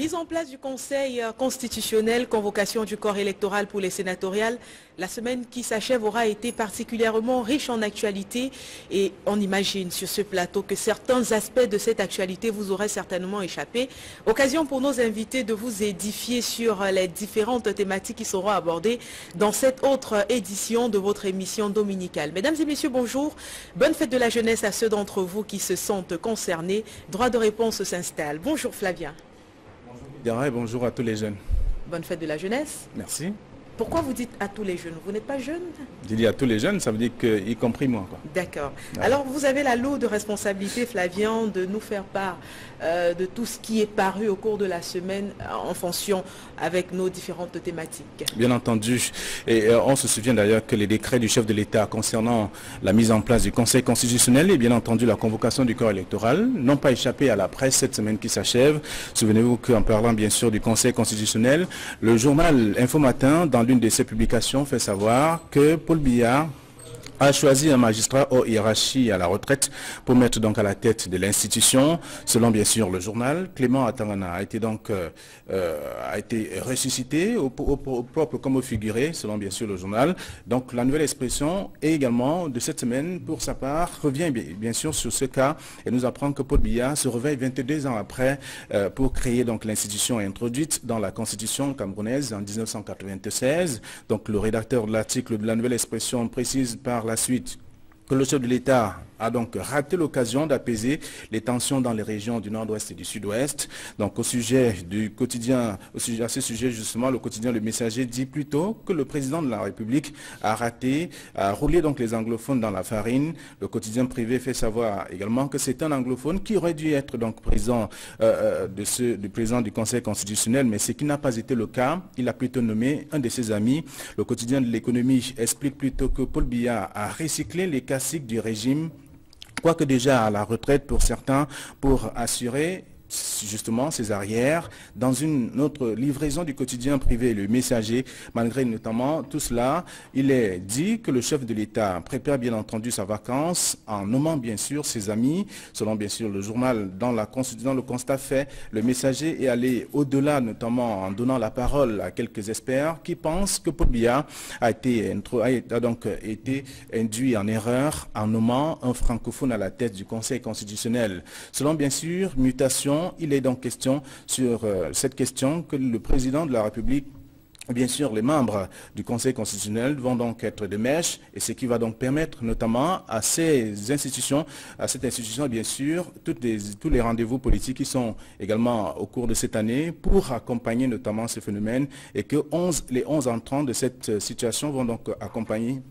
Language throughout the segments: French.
Mise en place du Conseil constitutionnel, convocation du corps électoral pour les sénatoriales, la semaine qui s'achève aura été particulièrement riche en actualité et on imagine sur ce plateau que certains aspects de cette actualité vous auraient certainement échappé. Occasion pour nos invités de vous édifier sur les différentes thématiques qui seront abordées dans cette autre édition de votre émission dominicale. Mesdames et messieurs, bonjour. Bonne fête de la jeunesse à ceux d'entre vous qui se sentent concernés. Droit de réponse s'installe. Bonjour Flavien. Et bonjour à tous les jeunes. Bonne fête de la jeunesse. Merci. Pourquoi vous dites à tous les jeunes? Vous n'êtes pas jeune? Je dis à tous les jeunes, ça veut dire que, y compris moi. D'accord. Ouais. Alors vous avez la lourde responsabilité, Flavien, de nous faire part de tout ce qui est paru au cours de la semaine en fonction avec nos différentes thématiques. Bien entendu. Et on se souvient d'ailleurs que les décrets du chef de l'État concernant la mise en place du Conseil constitutionnel et bien entendu la convocation du corps électoral n'ont pas échappé à la presse cette semaine qui s'achève. Souvenez-vous qu'en parlant bien sûr du Conseil constitutionnel, le journal Info Matin, dans l'une de ses publications, fait savoir que Paul Biya a choisi un magistrat hors hiérarchie à la retraite pour mettre donc à la tête de l'institution. Selon bien sûr le journal, Clément Atangana a été donc ressuscité au propre comme au figuré, selon bien sûr le journal. Donc la nouvelle expression est également de cette semaine, pour sa part, revient bien sûr sur ce cas et nous apprend que Paul Biya se réveille 22 ans après pour créer donc l'institution introduite dans la constitution camerounaise en 1996. Donc le rédacteur de l'article de la nouvelle expression précise par la suite que le chef de l'État a donc raté l'occasion d'apaiser les tensions dans les régions du nord-ouest et du sud-ouest. Donc au sujet du quotidien, à ce sujet justement, le quotidien Le Messager dit plutôt que le président de la République a roulé donc les anglophones dans la farine. Le quotidien privé fait savoir également que c'est un anglophone qui aurait dû être donc président du président du Conseil constitutionnel, mais ce qui n'a pas été le cas. Il a plutôt nommé un de ses amis. Le quotidien de l'économie explique plutôt que Paul Biya a recyclé les classiques du régime, quoique déjà à la retraite pour certains, pour assurer justement ses arrières dans une autre livraison du quotidien privé, Le Messager. Malgré notamment tout cela, il est dit que le chef de l'État prépare bien entendu sa vacance en nommant bien sûr ses amis. Selon bien sûr le journal, dans le constat fait, Le Messager est allé au-delà, notamment en donnant la parole à quelques experts qui pensent que Paul Biya a donc été induit en erreur en nommant un francophone à la tête du Conseil constitutionnel. Selon bien sûr mutation, il est donc question sur cette question que le président de la République, bien sûr, les membres du Conseil constitutionnel vont donc être de mèche, et ce qui va donc permettre notamment à cette institution, bien sûr, tous les rendez-vous politiques qui sont également au cours de cette année pour accompagner notamment ce phénomène, et que les 11 entrants de cette situation vont donc accompagner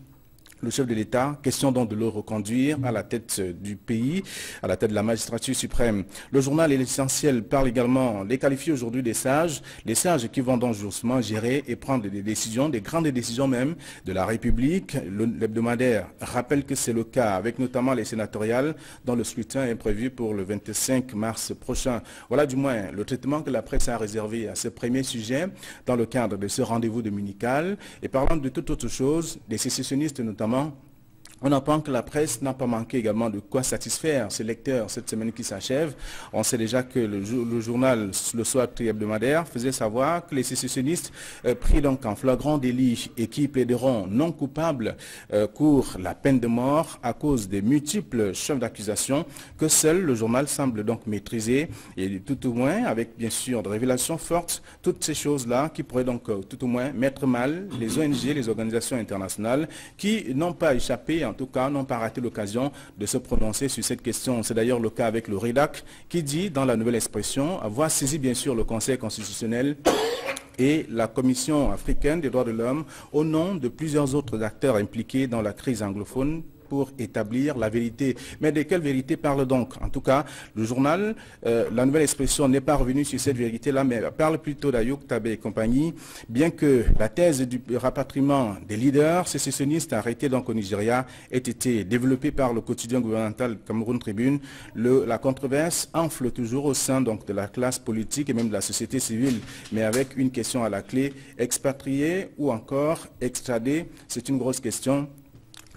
le chef de l'État. Question donc de le reconduire à la tête du pays, à la tête de la magistrature suprême. Le journal et l'essentiel parle également, les qualifie aujourd'hui des sages, les sages qui vont donc justement gérer et prendre des décisions, des grandes décisions même de la République. L'hebdomadaire rappelle que c'est le cas avec notamment les sénatoriales dont le scrutin est prévu pour le 25 mars prochain. Voilà du moins le traitement que la presse a réservé à ce premier sujet dans le cadre de ce rendez-vous dominical. Et parlant de toute autre chose, des sécessionnistes notamment, on apprend que la presse n'a pas manqué également de quoi satisfaire ses lecteurs cette semaine qui s'achève. On sait déjà que le journal Le Soir hebdomadaire faisait savoir que les sécessionnistes pris donc en flagrant délit et qui plaideront non coupables courent la peine de mort à cause des multiples chefs d'accusation que seul le journal semble donc maîtriser, et tout au moins avec bien sûr des révélations fortes, toutes ces choses-là qui pourraient donc tout au moins mettre mal les ONG, les organisations internationales qui n'ont pas échappé, en tout cas, n'ont pas raté l'occasion de se prononcer sur cette question. C'est d'ailleurs le cas avec le REDAC qui dit dans la nouvelle expression avoir saisi bien sûr le Conseil constitutionnel et la Commission africaine des droits de l'homme au nom de plusieurs autres acteurs impliqués dans la crise anglophone pour établir la vérité. Mais de quelle vérité parle donc? En tout cas, le journal, la nouvelle expression n'est pas revenue sur cette vérité-là, mais parle plutôt d'Ayouk Tabé et compagnie, bien que la thèse du rapatriement des leaders sécessionnistes arrêtés donc au Nigeria ait été développée par le quotidien gouvernemental Cameroun Tribune. La controverse enfle toujours au sein donc de la classe politique et même de la société civile, mais avec une question à la clé: expatriés ou encore extradés? C'est une grosse question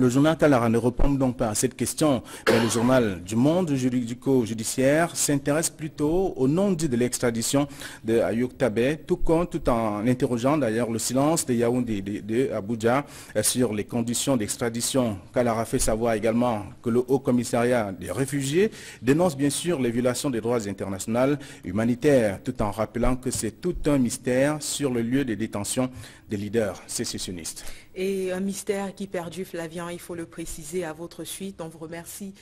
Le journal Kalara ne répond donc pas à cette question, mais le journal du monde juridico-judiciaire s'intéresse plutôt au non-dit de l'extradition de Ayoub Tabet, tout en interrogeant d'ailleurs le silence de Yaoundé de Abuja sur les conditions d'extradition. Kalara fait savoir également que le Haut Commissariat des réfugiés dénonce bien sûr les violations des droits internationaux humanitaires, tout en rappelant que c'est tout un mystère sur le lieu de détention des leaders sécessionnistes. Et un mystère qui perdure, Flavien, il faut le préciser à votre suite. On vous remercie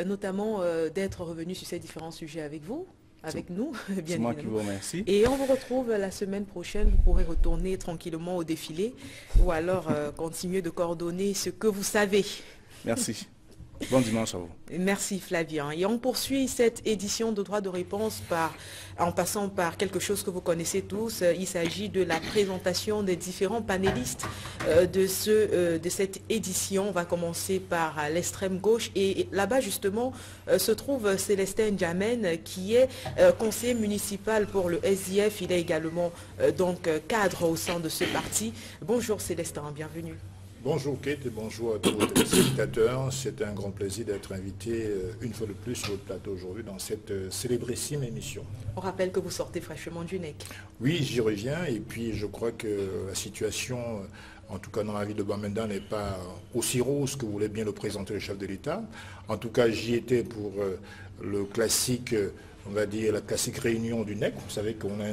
notamment d'être revenu sur ces différents sujets avec vous, avec nous, bien évidemment. C'est moi qui vous remercie. Et on vous retrouve la semaine prochaine. Vous pourrez retourner tranquillement au défilé ou alors continuer de coordonner ce que vous savez. Merci. Bon dimanche à vous. Merci Flavien. Et on poursuit cette édition de droit de réponse en passant par quelque chose que vous connaissez tous. Il s'agit de la présentation des différents panélistes de cette édition. On va commencer par l'extrême gauche et là-bas justement se trouve Célestin Djamène qui est conseiller municipal pour le SDF. Il est également donc cadre au sein de ce parti. Bonjour Célestin, bienvenue. Bonjour Kate et bonjour à tous vos téléspectateurs. C'est un grand plaisir d'être invité une fois de plus sur votre plateau aujourd'hui dans cette célébrissime émission. On rappelle que vous sortez fraîchement du NEC. Oui, j'y reviens et puis je crois que la situation, en tout cas dans la ville de Bamenda, n'est pas aussi rose que voulait bien le présenter le chef de l'État. En tout cas, j'y étais pour le classique, on va dire la classique réunion du NEC. Vous savez qu'on a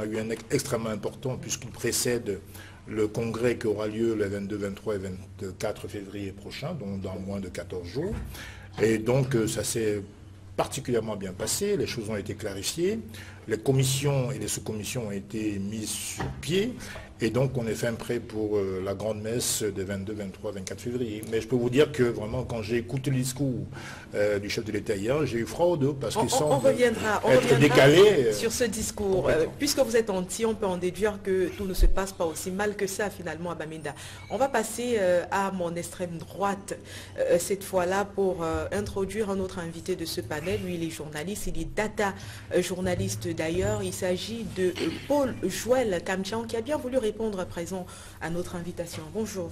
eu un NEC extrêmement important puisqu'il précède le congrès qui aura lieu le 22, 23 et 24 février prochain, donc dans moins de 14 jours. Et donc ça s'est particulièrement bien passé, les choses ont été clarifiées, les commissions et les sous-commissions ont été mises sur pied, et donc on est fin prêt pour la grande messe des 22, 23, 24 février. Mais je peux vous dire que vraiment quand j'ai écouté le discours du chef de l'État hier, j'ai eu froid au dos parce qu'il semble être décalé. Sur ce discours. Puisque vous êtes anti, on peut en déduire que tout ne se passe pas aussi mal que ça finalement à Bamenda. On va passer à mon extrême droite cette fois-là pour introduire un autre invité de ce panel. Lui, il est journaliste, il est data journaliste d'ailleurs. Il s'agit de Paul Joël Kamchan qui a bien voulu répondre à présent à notre invitation. Bonjour.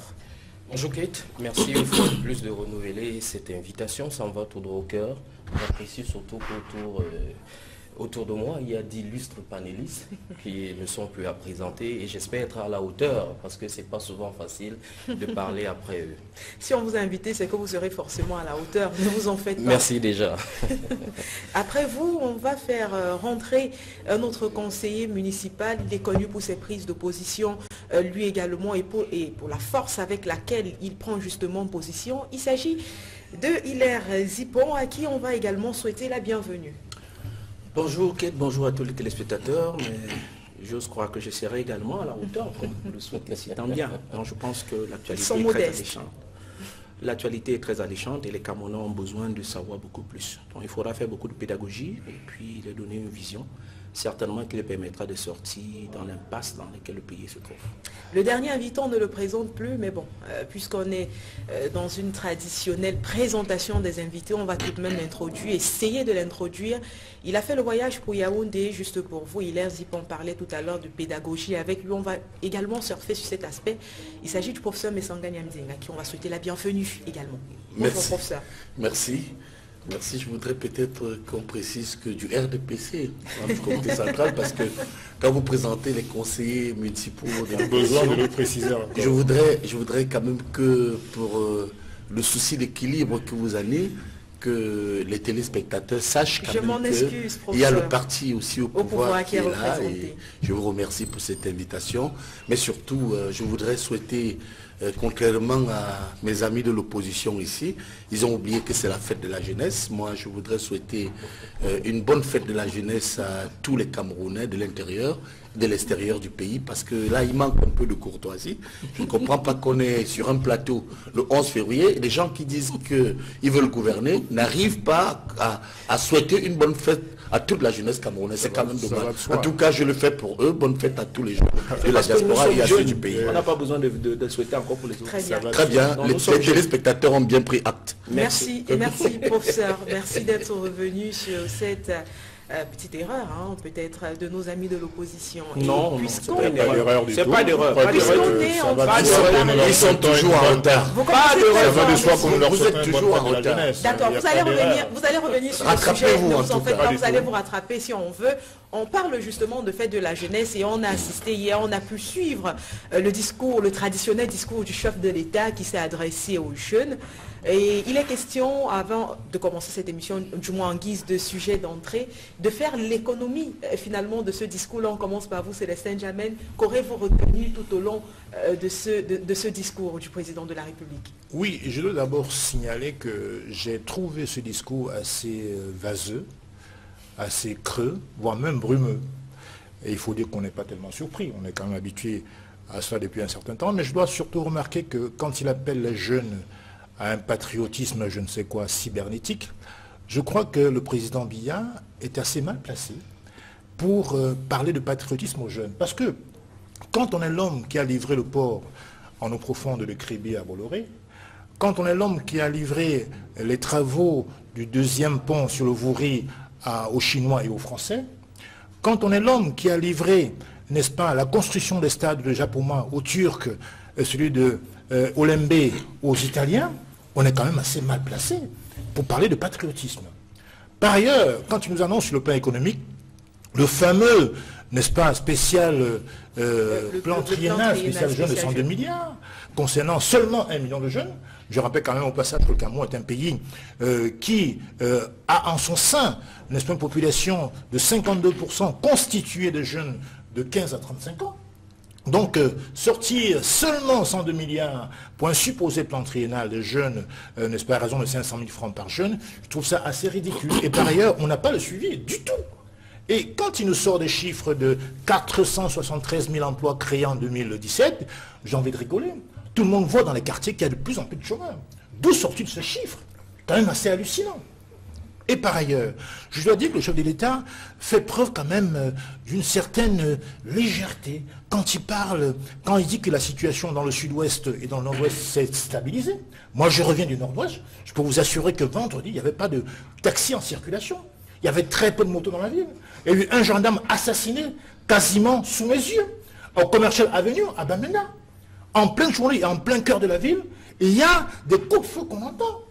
Bonjour Kate, merci une fois de plus de renouveler cette invitation, ça me va tout droit au cœur. J'apprécie surtout qu'autour de moi, il y a d'illustres panélistes qui ne sont plus à présenter et j'espère être à la hauteur parce que c'est pas souvent facile de parler après eux. Si on vous a invité, c'est que vous serez forcément à la hauteur, ne vous en faites pas. Merci déjà. Après vous, on va faire rentrer un autre conseiller municipal. Il est connu pour ses prises de position, lui également, et pour la force avec laquelle il prend justement position. Il s'agit de Hilaire Zipon, à qui on va également souhaiter la bienvenue. Bonjour Kate, bonjour à tous les téléspectateurs, mais j'ose croire que je serai également à la hauteur, comme vous le souhaitez si tant bien. Donc je pense que l'actualité est très alléchante. L'actualité est très alléchante et les Camerounais ont besoin de savoir beaucoup plus. Donc il faudra faire beaucoup de pédagogie et puis leur donner une vision, certainement qui leur permettra de sortir dans l'impasse dans laquelle le pays se trouve. Le dernier invitant ne le présente plus, mais bon, puisqu'on est dans une traditionnelle présentation des invités, on va tout de même l'introduire, essayer de l'introduire. Il a fait le voyage pour Yaoundé, juste pour vous. Hilaire Zipon parlait tout à l'heure de pédagogie. Avec lui, on va également surfer sur cet aspect. Il s'agit du professeur Messanga Nyamzenga, à qui on va souhaiter la bienvenue également. Bonjour, merci, professeur. Merci. Merci, je voudrais peut-être qu'on précise que du RDPC, en comité central, parce que quand vous présentez les conseillers municipaux, on a besoin de le préciser encore. Je voudrais quand même que pour le souci d'équilibre que vous avez, que les téléspectateurs sachent quand même qu'il y a le parti aussi au pouvoir qui est là. Et je vous remercie pour cette invitation. Mais surtout, je voudrais souhaiter, contrairement à mes amis de l'opposition ici, ils ont oublié que c'est la fête de la jeunesse. Moi, je voudrais souhaiter une bonne fête de la jeunesse à tous les Camerounais de l'intérieur, de l'extérieur du pays, parce que là, il manque un peu de courtoisie. Je ne comprends pas qu'on est sur un plateau le 11 février, et les gens qui disent qu'ils veulent gouverner n'arrivent pas à souhaiter une bonne fête à toute la jeunesse camerounaise. C'est quand même dommage. En tout cas, je le fais pour eux. Bonne fête à tous les gens de la diaspora et à ceux du pays. On n'a pas besoin de souhaiter encore pour les autres. Très bien. Très bien. Les téléspectateurs ont bien pris acte. Merci. Et merci, professeur. Merci d'être revenu sur cette Petite erreur, hein, peut-être, de nos amis de l'opposition. Non, c'est pas d'erreur du tout. C'est pas d'erreur. Ils sont toujours en retard. Vous êtes toujours en retard. D'accord, vous allez revenir sur le sujet. Ne vous en faites pas, vous allez vous rattraper si on veut. On parle justement de fait de la jeunesse et on a assisté hier, on a pu suivre le traditionnel discours du chef de l'État qui s'est adressé aux jeunes. Et il est question, avant de commencer cette émission, du moins en guise de sujet d'entrée, de faire l'économie finalement de ce discours-là. On commence par vous, Célestin Djamène. Qu'aurez-vous retenu tout au long de ce discours du président de la République? Oui, je dois d'abord signaler que j'ai trouvé ce discours assez vaseux, assez creux, voire même brumeux. Et il faut dire qu'on n'est pas tellement surpris. On est quand même habitué à cela depuis un certain temps. Mais je dois surtout remarquer que quand il appelle les jeunes à un patriotisme, je ne sais quoi, cybernétique, je crois que le président Biya est assez mal placé pour parler de patriotisme aux jeunes. Parce que quand on est l'homme qui a livré le port en eau profonde de Kribi à Bolloré, quand on est l'homme qui a livré les travaux du deuxième pont sur le Vouri aux Chinois et aux Français, quand on est l'homme qui a livré, n'est-ce pas, la construction des stades de Japoma aux Turcs, celui de Olembe aux Italiens, on est quand même assez mal placé pour parler de patriotisme. Par ailleurs, quand il nous annonce sur le plan économique, le fameux, n'est-ce pas, spécial plan triennal, spécial jeune de 102 milliards, concernant seulement 1 million de jeunes. Je rappelle quand même au passage que le Cameroun est un pays qui a en son sein, n'est-ce pas, une population de 52% constituée de jeunes de 15 à 35 ans. Donc, sortir seulement 102 milliards pour un supposé plan triennal de jeunes, n'est-ce pas, à raison de 500 000 francs par jeune, je trouve ça assez ridicule. Et par ailleurs, on n'a pas le suivi du tout. Et quand il nous sort des chiffres de 473 000 emplois créés en 2017, j'ai envie de rigoler. Tout le monde voit dans les quartiers qu'il y a de plus en plus de chômeurs. D'où sort-il ce chiffre? Quand même assez hallucinant. Et par ailleurs, je dois dire que le chef de l'État fait preuve quand même d'une certaine légèreté quand il parle, quand il dit que la situation dans le sud-ouest et dans le nord-ouest s'est stabilisée. Moi, je reviens du nord-ouest, je peux vous assurer que vendredi, il n'y avait pas de taxi en circulation. Il y avait très peu de motos dans la ville. Il y a eu un gendarme assassiné quasiment sous mes yeux, au Commercial Avenue, à Bamenda. En pleine journée et en plein cœur de la ville, il y a des coups de feu qu'on entend.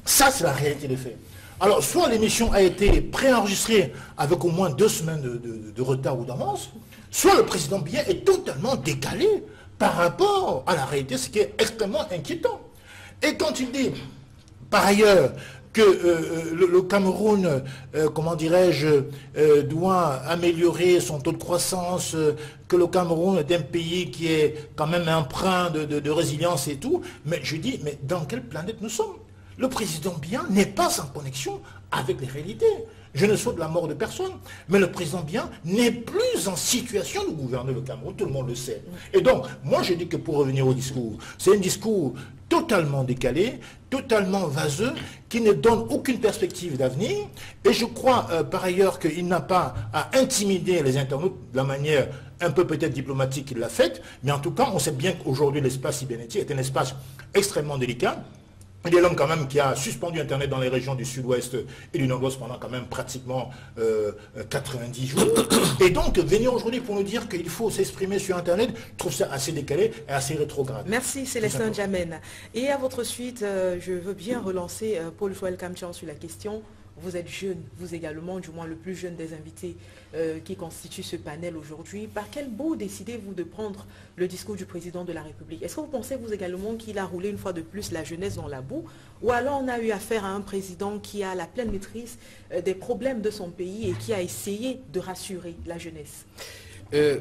Ça, c'est la réalité des faits. Alors, soit l'émission a été préenregistrée avec au moins 2 semaines de retard ou d'avance, soit le président Biya est totalement décalé par rapport à la réalité, ce qui est extrêmement inquiétant. Et quand il dit, par ailleurs, que le Cameroun, comment dirais-je, doit améliorer son taux de croissance, que le Cameroun est un pays qui est quand même empreint de résilience et tout, mais je dis, mais dans quelle planète nous sommes? Le président Biya n'est pas en connexion avec les réalités. Je ne souhaite la mort de personne, mais le président Biya n'est plus en situation de gouverner le Cameroun, tout le monde le sait. Et donc, moi je dis que pour revenir au discours, c'est un discours totalement décalé, totalement vaseux, qui ne donne aucune perspective d'avenir. Et je crois par ailleurs qu'il n'a pas à intimider les internautes de la manière un peu peut-être diplomatique qu'il l'a faite, mais en tout cas, on sait bien qu'aujourd'hui l'espace cybernétique est un espace extrêmement délicat. Il est l'homme quand même qui a suspendu Internet dans les régions du sud-ouest et du nord-ouest pendant quand même pratiquement 90 jours. Et donc, venir aujourd'hui pour nous dire qu'il faut s'exprimer sur Internet, je trouve ça assez décalé et assez rétrograde. Merci Célestin Djamène. Et à votre suite, je veux bien relancer Paul Joël Kamtian sur la question. Vous êtes jeune, vous également, du moins le plus jeune des invités qui constituent ce panel aujourd'hui. Par quel bout décidez-vous de prendre le discours du président de la République? Est-ce que vous pensez, vous également, qu'il a roulé une fois de plus la jeunesse dans la boue? Ou alors on a eu affaire à un président qui a la pleine maîtrise des problèmes de son pays et qui a essayé de rassurer la jeunesse?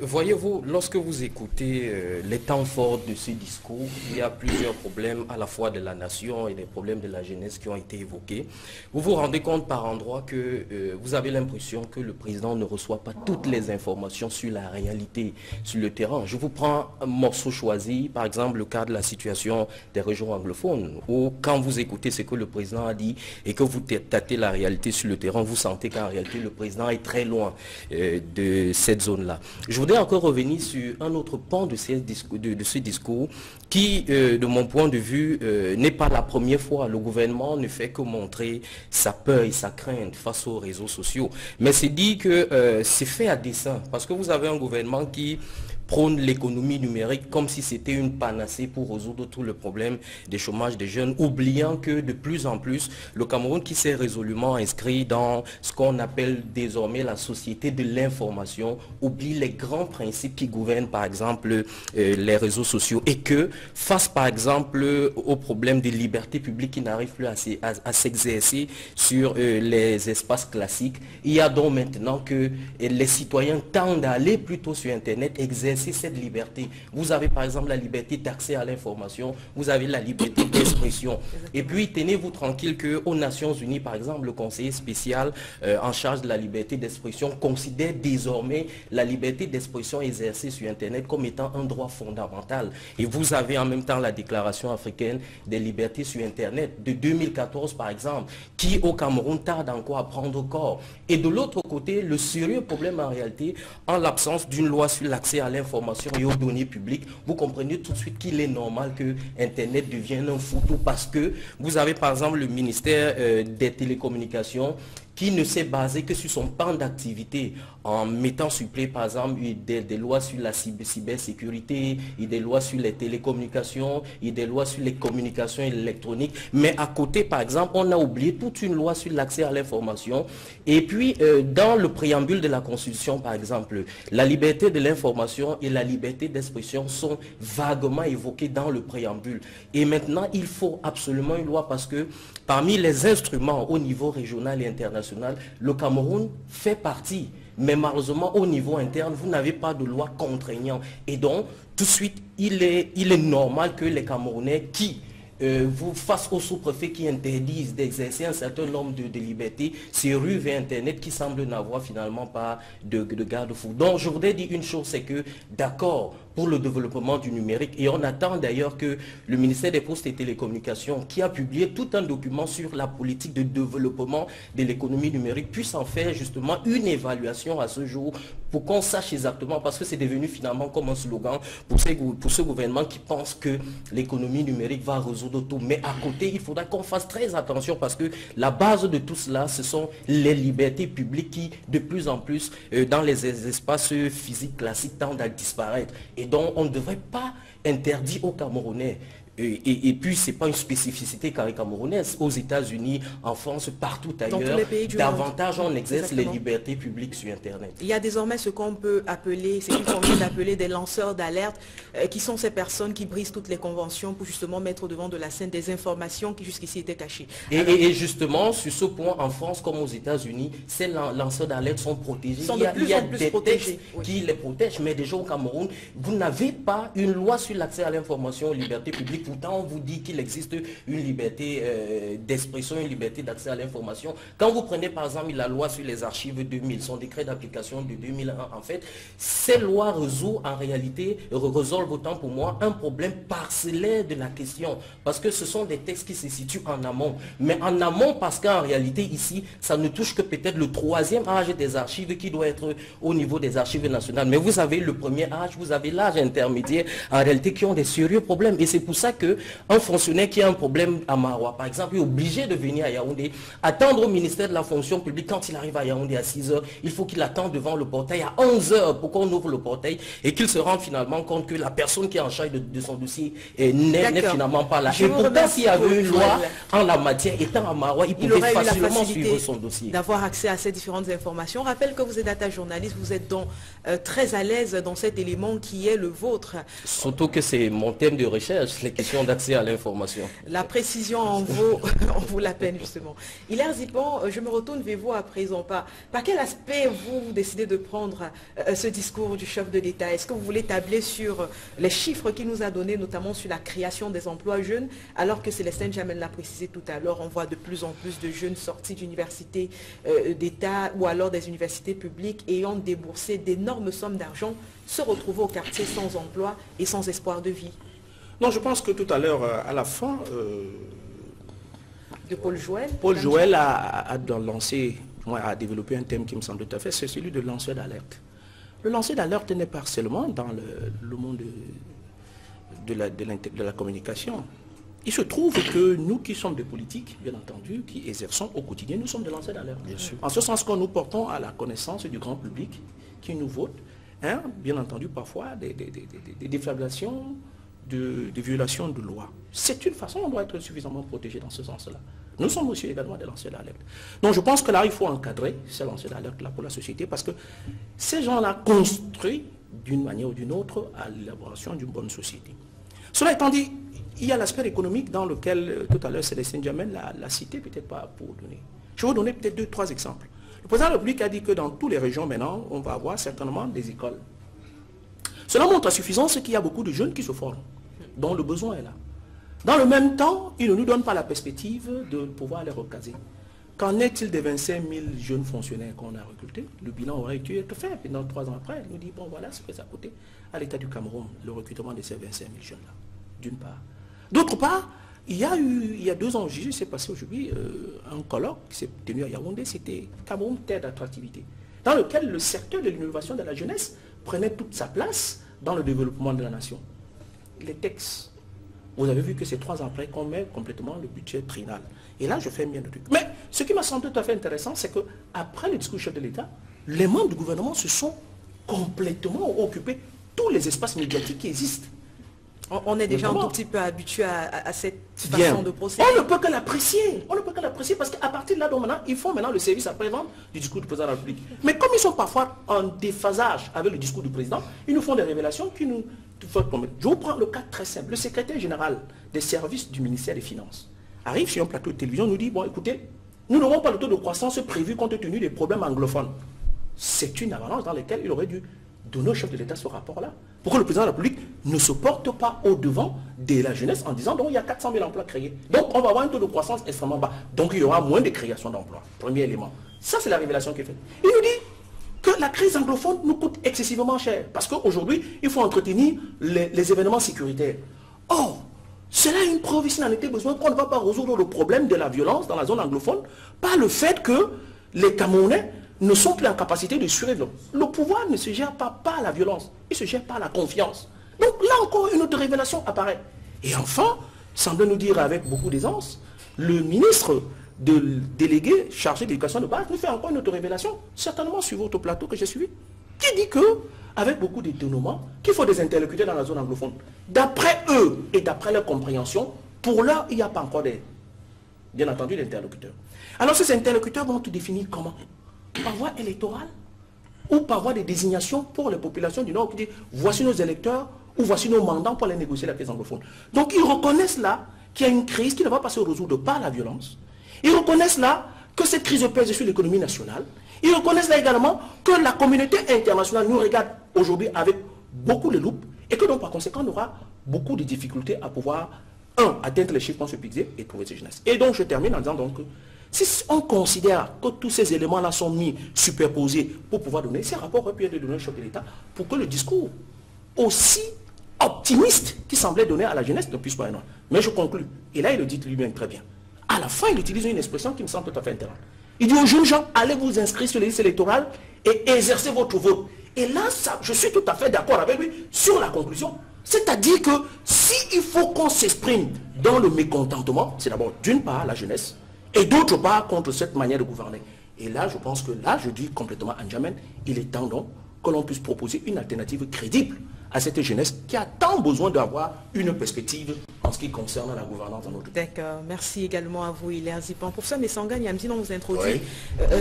Voyez-vous, lorsque vous écoutez les temps forts de ce discours, il y a plusieurs problèmes à la fois de la nation et des problèmes de la jeunesse qui ont été évoqués. Vous vous rendez compte par endroits que vous avez l'impression que le président ne reçoit pas toutes les informations sur la réalité, sur le terrain. Je vous prends un morceau choisi, par exemple le cas de la situation des régions anglophones, où quand vous écoutez ce que le président a dit et que vous tâtez la réalité sur le terrain, vous sentez qu'en réalité le président est très loin de cette zone-là. Je voudrais encore revenir sur un autre pan de ce discours qui, de mon point de vue, n'est pas la première fois. Le gouvernement ne fait que montrer sa peur et sa crainte face aux réseaux sociaux. Mais c'est dit que c'est fait à dessein, parce que vous avez un gouvernement qui prône l'économie numérique comme si c'était une panacée pour résoudre tout le problème des chômages des jeunes, oubliant que de plus en plus, le Cameroun qui s'est résolument inscrit dans ce qu'on appelle désormais la société de l'information, oublie les grands principes qui gouvernent par exemple les réseaux sociaux, et que face par exemple au problème des libertés publiques qui n'arrivent plus à s'exercer sur les espaces classiques, il y a donc maintenant que les citoyens tendent à aller plutôt sur Internet, exercer cette liberté. Vous avez par exemple la liberté d'accès à l'information, vous avez la liberté d'expression. Et puis tenez-vous tranquille qu'aux Nations Unies, par exemple, le conseiller spécial en charge de la liberté d'expression considère désormais la liberté d'expression exercée sur Internet comme étant un droit fondamental. Et vous avez en même temps la déclaration africaine des libertés sur Internet de 2014 par exemple, qui au Cameroun tarde encore à prendre corps. Et de l'autre côté, le sérieux problème en réalité, en l'absence d'une loi sur l'accès à l'information et aux données publiques, vous comprenez tout de suite qu'il est normal que Internet devienne un fourre-tout, parce que vous avez par exemple le ministère des télécommunications qui ne s'est basé que sur son pan d'activité, en mettant sur pied par exemple des lois sur la cybersécurité, et des lois sur les télécommunications, et des lois sur les communications électroniques. Mais à côté par exemple, on a oublié toute une loi sur l'accès à l'information. Et puis dans le préambule de la Constitution par exemple, la liberté de l'information et la liberté d'expression sont vaguement évoquées dans le préambule. Et maintenant, il faut absolument une loi, parce que parmi les instruments au niveau régional et international, le Cameroun fait partie. Mais malheureusement, au niveau interne, vous n'avez pas de loi contraignante. Et donc, tout de suite, il est normal que les Camerounais qui vous face aux sous-préfets qui interdisent d'exercer un certain nombre de libertés, ces rues vers Internet qui semblent n'avoir finalement pas de garde-fou. Donc je voudrais dire une chose, c'est que d'accord pour le développement du numérique, et on attend d'ailleurs que le ministère des Postes et Télécommunications, qui a publié tout un document sur la politique de développement de l'économie numérique, puisse en faire justement une évaluation à ce jour pour qu'on sache exactement, parce que c'est devenu finalement comme un slogan pour ce gouvernement qui pense que l'économie numérique va résoudre tout. Mais à côté, il faudra qu'on fasse très attention, parce que la base de tout cela, ce sont les libertés publiques qui, de plus en plus, dans les espaces physiques classiques, tendent à disparaître. Et donc, on ne devrait pas interdire aux Camerounais. Et puis, ce n'est pas une spécificité camerounaise. Aux États-Unis, en France, partout ailleurs, davantage on exerce les libertés publiques sur Internet. Il y a désormais ce qu'on peut appeler, ce qu'il convient d'appeler des lanceurs d'alerte, qui sont ces personnes qui brisent toutes les conventions pour justement mettre devant de la scène des informations qui jusqu'ici étaient cachées. Et justement, sur ce point, en France comme aux États-Unis, ces lanceurs d'alerte sont protégés. Il y a des textes qui les protègent, mais déjà au Cameroun, vous n'avez pas une loi sur l'accès à l'information aux libertés publiques. Pourtant, on vous dit qu'il existe une liberté d'expression, une liberté d'accès à l'information. Quand vous prenez par exemple la loi sur les archives 2000, son décret d'application de 2001, en fait, ces lois résolvent autant pour moi un problème parcellaire de la question. Parce que ce sont des textes qui se situent en amont. Mais en amont, parce qu'en réalité, ici, ça ne touche que peut-être le troisième âge des archives qui doit être au niveau des archives nationales. Mais vous avez le premier âge, vous avez l'âge intermédiaire, en réalité, qui ont des sérieux problèmes. Et c'est pour ça qu'un fonctionnaire qui a un problème à Maroua, par exemple, est obligé de venir à Yaoundé, attendre au ministère de la fonction publique. Quand il arrive à Yaoundé à 6 h, il faut qu'il attende devant le portail à 11 h pour qu'on ouvre le portail et qu'il se rende finalement compte que la personne qui est en charge de son dossier n'est finalement pas là. Et pourtant, s'il y avait une loi en la matière, étant à Maroua, il pouvait facilement suivre son dossier. D'avoir accès à ces différentes informations. On rappelle que vous êtes data journaliste, vous êtes donc très à l'aise dans cet élément qui est le vôtre. Surtout que c'est mon thème de recherche, les questions d'accès à l'information. La précision en vaut la peine, justement. Hilaire Zipon, je me retourne vers vous à présent. Par quel aspect vous décidez de prendre ce discours du chef de l'État? Est-ce que vous voulez tabler sur les chiffres qu'il nous a donnés, notamment sur la création des emplois jeunes, alors que Célestin Jamel l'a précisé tout à l'heure, on voit de plus en plus de jeunes sortis d'universités d'État ou alors des universités publiques ayant déboursé d'énormes sommes d'argent, se retrouver au quartier sans emploi et sans espoir de vie? Non, je pense que tout à l'heure, à la fin, de Paul Joël. Paul Joël a développé un thème qui me semble tout à fait, c'est celui de lanceur d'alerte. Le lancer d'alerte n'est pas seulement dans le monde de la communication. Il se trouve que nous qui sommes des politiques, bien entendu, qui exerçons au quotidien, nous sommes des lanceurs d'alerte. En ce sens que nous portons à la connaissance du grand public qui nous vote, hein, bien entendu, parfois des déflagrations, des violations de loi. C'est une façon, on doit être suffisamment protégé dans ce sens-là. Nous sommes aussi également des lanceurs d'alerte. Donc je pense que là, il faut encadrer ces lanceurs d'alerte-là pour la société parce que ces gens-là construisent d'une manière ou d'une autre à l'élaboration d'une bonne société. Cela étant dit, il y a l'aspect économique dans lequel, tout à l'heure, Célestin Djamel l'a cité, peut-être pas pour donner. Je vais vous donner peut-être 2-3 exemples. Le président de la République a dit que dans toutes les régions maintenant, on va avoir certainement des écoles. Cela montre à suffisance qu'il y a beaucoup de jeunes qui se forment, dont le besoin est là. Dans le même temps, il ne nous donne pas la perspective de pouvoir les recaser. Qu'en est-il des 25 000 jeunes fonctionnaires qu'on a recrutés? Le bilan aurait été fait, et dans 3 ans après, il nous dit, bon voilà ce que ça a coûté à l'État du Cameroun, le recrutement de ces 25 000 jeunes-là, d'une part. D'autre part, il y a 2 ans, il s'est passé aujourd'hui un colloque qui s'est tenu à Yaoundé, c'était Cameroun Terre d'attractivité, dans lequel le secteur de l'innovation de la jeunesse prenait toute sa place dans le développement de la nation. Les textes, vous avez vu que c'est 3 ans après qu'on met complètement le budget trinal. Et là, je fais bien le truc. Mais ce qui m'a semblé tout à fait intéressant, c'est qu'après le discours du chef de l'État, les membres du gouvernement se sont complètement occupés tous les espaces médiatiques qui existent. On est déjà un tout petit peu habitué à cette façon de procéder. On ne peut que l'apprécier. On ne peut que l'apprécier parce qu'à partir de là, donc maintenant, ils font maintenant le service après-vente du discours du président de la République. Mais comme ils sont parfois en déphasage avec le discours du président, ils nous font des révélations qui nous font promettre. Je vous prends le cas très simple. Le secrétaire général des services du ministère des Finances arrive sur un plateau de télévision, nous dit, bon écoutez, nous n'aurons pas le taux de croissance prévu compte tenu des problèmes anglophones. C'est une avalanche dans laquelle il aurait dû donner au chef de l'État ce rapport-là. Pour que le président de la République ne se porte pas au-devant de la jeunesse en disant donc il y a 400 000 emplois créés. Donc on va avoir un taux de croissance extrêmement bas. Donc il y aura moins de création d'emplois. Premier élément. Ça c'est la révélation qu'il fait. Il nous dit que la crise anglophone nous coûte excessivement cher. Parce qu'aujourd'hui, il faut entretenir les événements sécuritaires. Or, cela est une preuve, s'il en était besoin, qu'on ne va pas résoudre le problème de la violence dans la zone anglophone par le fait que les Camerounais ne sont plus en capacité de suivre. Le pouvoir ne se gère pas par la violence, il se gère par la confiance. Donc là encore, une autre révélation apparaît. Et enfin, semble nous dire avec beaucoup d'aisance, le ministre délégué chargé de l'éducation de base nous fait encore une autre révélation, certainement sur votre plateau que j'ai suivi, qui dit que, avec beaucoup d'étonnement, qu'il faut des interlocuteurs dans la zone anglophone. D'après eux et d'après leur compréhension, pour là, il n'y a pas encore bien entendu d'interlocuteurs. Alors ces interlocuteurs vont te définir comment? Par voie électorale ou par voie de désignation pour les populations du Nord qui disent voici nos électeurs ou voici nos mandants pour aller négocier la crise anglophone. Donc ils reconnaissent là qu'il y a une crise qui ne va pas se résoudre par la violence. Ils reconnaissent là que cette crise pèse sur l'économie nationale. Ils reconnaissent là également que la communauté internationale nous regarde aujourd'hui avec beaucoup de loupe et que donc par conséquent on aura beaucoup de difficultés à pouvoir, atteindre les chiffres qu'on se fixait et trouver ces jeunesses. Et donc je termine en disant donc que si on considère que tous ces éléments-là sont mis superposés pour pouvoir donner, ces rapports auraient pu être donnés au chef de l'État pour que le discours aussi optimiste qui semblait donner à la jeunesse ne puisse pas être. Mais je conclus. Et là, il le dit lui-même très bien. À la fin, il utilise une expression qui me semble tout à fait intéressante. Il dit aux jeunes gens, allez vous inscrire sur les listes électorales et exercez votre vote. Et là, je suis tout à fait d'accord avec lui sur la conclusion. C'est-à-dire que s'il faut qu'on s'exprime dans le mécontentement, c'est d'abord d'une part la jeunesse, et d'autre part contre cette manière de gouverner. Et là, je pense que là, je dis complètement à N'Djamène, il est temps donc que l'on puisse proposer une alternative crédible à cette jeunesse qui a tant besoin d'avoir une perspective en ce qui concerne la gouvernance dans notre pays. D'accord. Merci également à vous, Hilaire Zipan. Pour ça, Messanga Niamzi, on vous introduit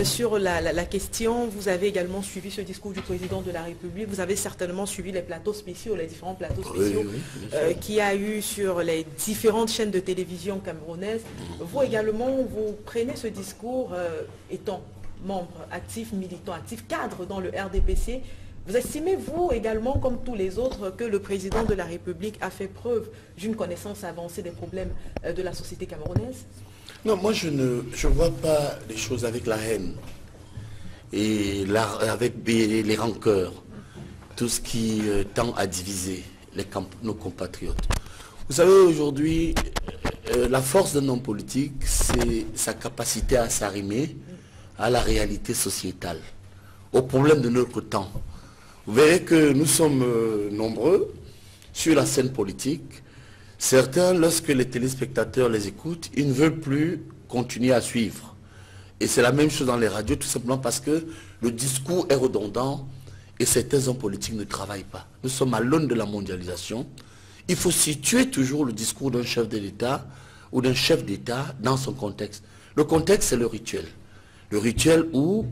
sur la question. Vous avez également suivi ce discours du président de la République. Vous avez certainement suivi les plateaux spéciaux, les différents plateaux spéciaux qu'il y a eu sur les différentes chaînes de télévision camerounaises. Vous également, vous prenez ce discours étant membre actif, militant actif, cadre dans le RDPC. Vous estimez, vous également, comme tous les autres, que le président de la République a fait preuve d'une connaissance avancée des problèmes de la société camerounaise? Non, moi je ne vois pas les choses avec la haine et avec les rancœurs, tout ce qui tend à diviser nos compatriotes. Vous savez, aujourd'hui, la force d'un homme politique, c'est sa capacité à s'arrimer à la réalité sociétale, aux problèmes de notre temps, vous verrez que nous sommes nombreux sur la scène politique. Certains, lorsque les téléspectateurs les écoutent, ils ne veulent plus continuer à suivre. Et c'est la même chose dans les radios, tout simplement parce que le discours est redondant et certains hommes politiques ne travaillent pas. Nous sommes à l'aune de la mondialisation. Il faut situer toujours le discours d'un chef de l'État ou d'un chef d'État dans son contexte. Le contexte, c'est le rituel. Le rituel où,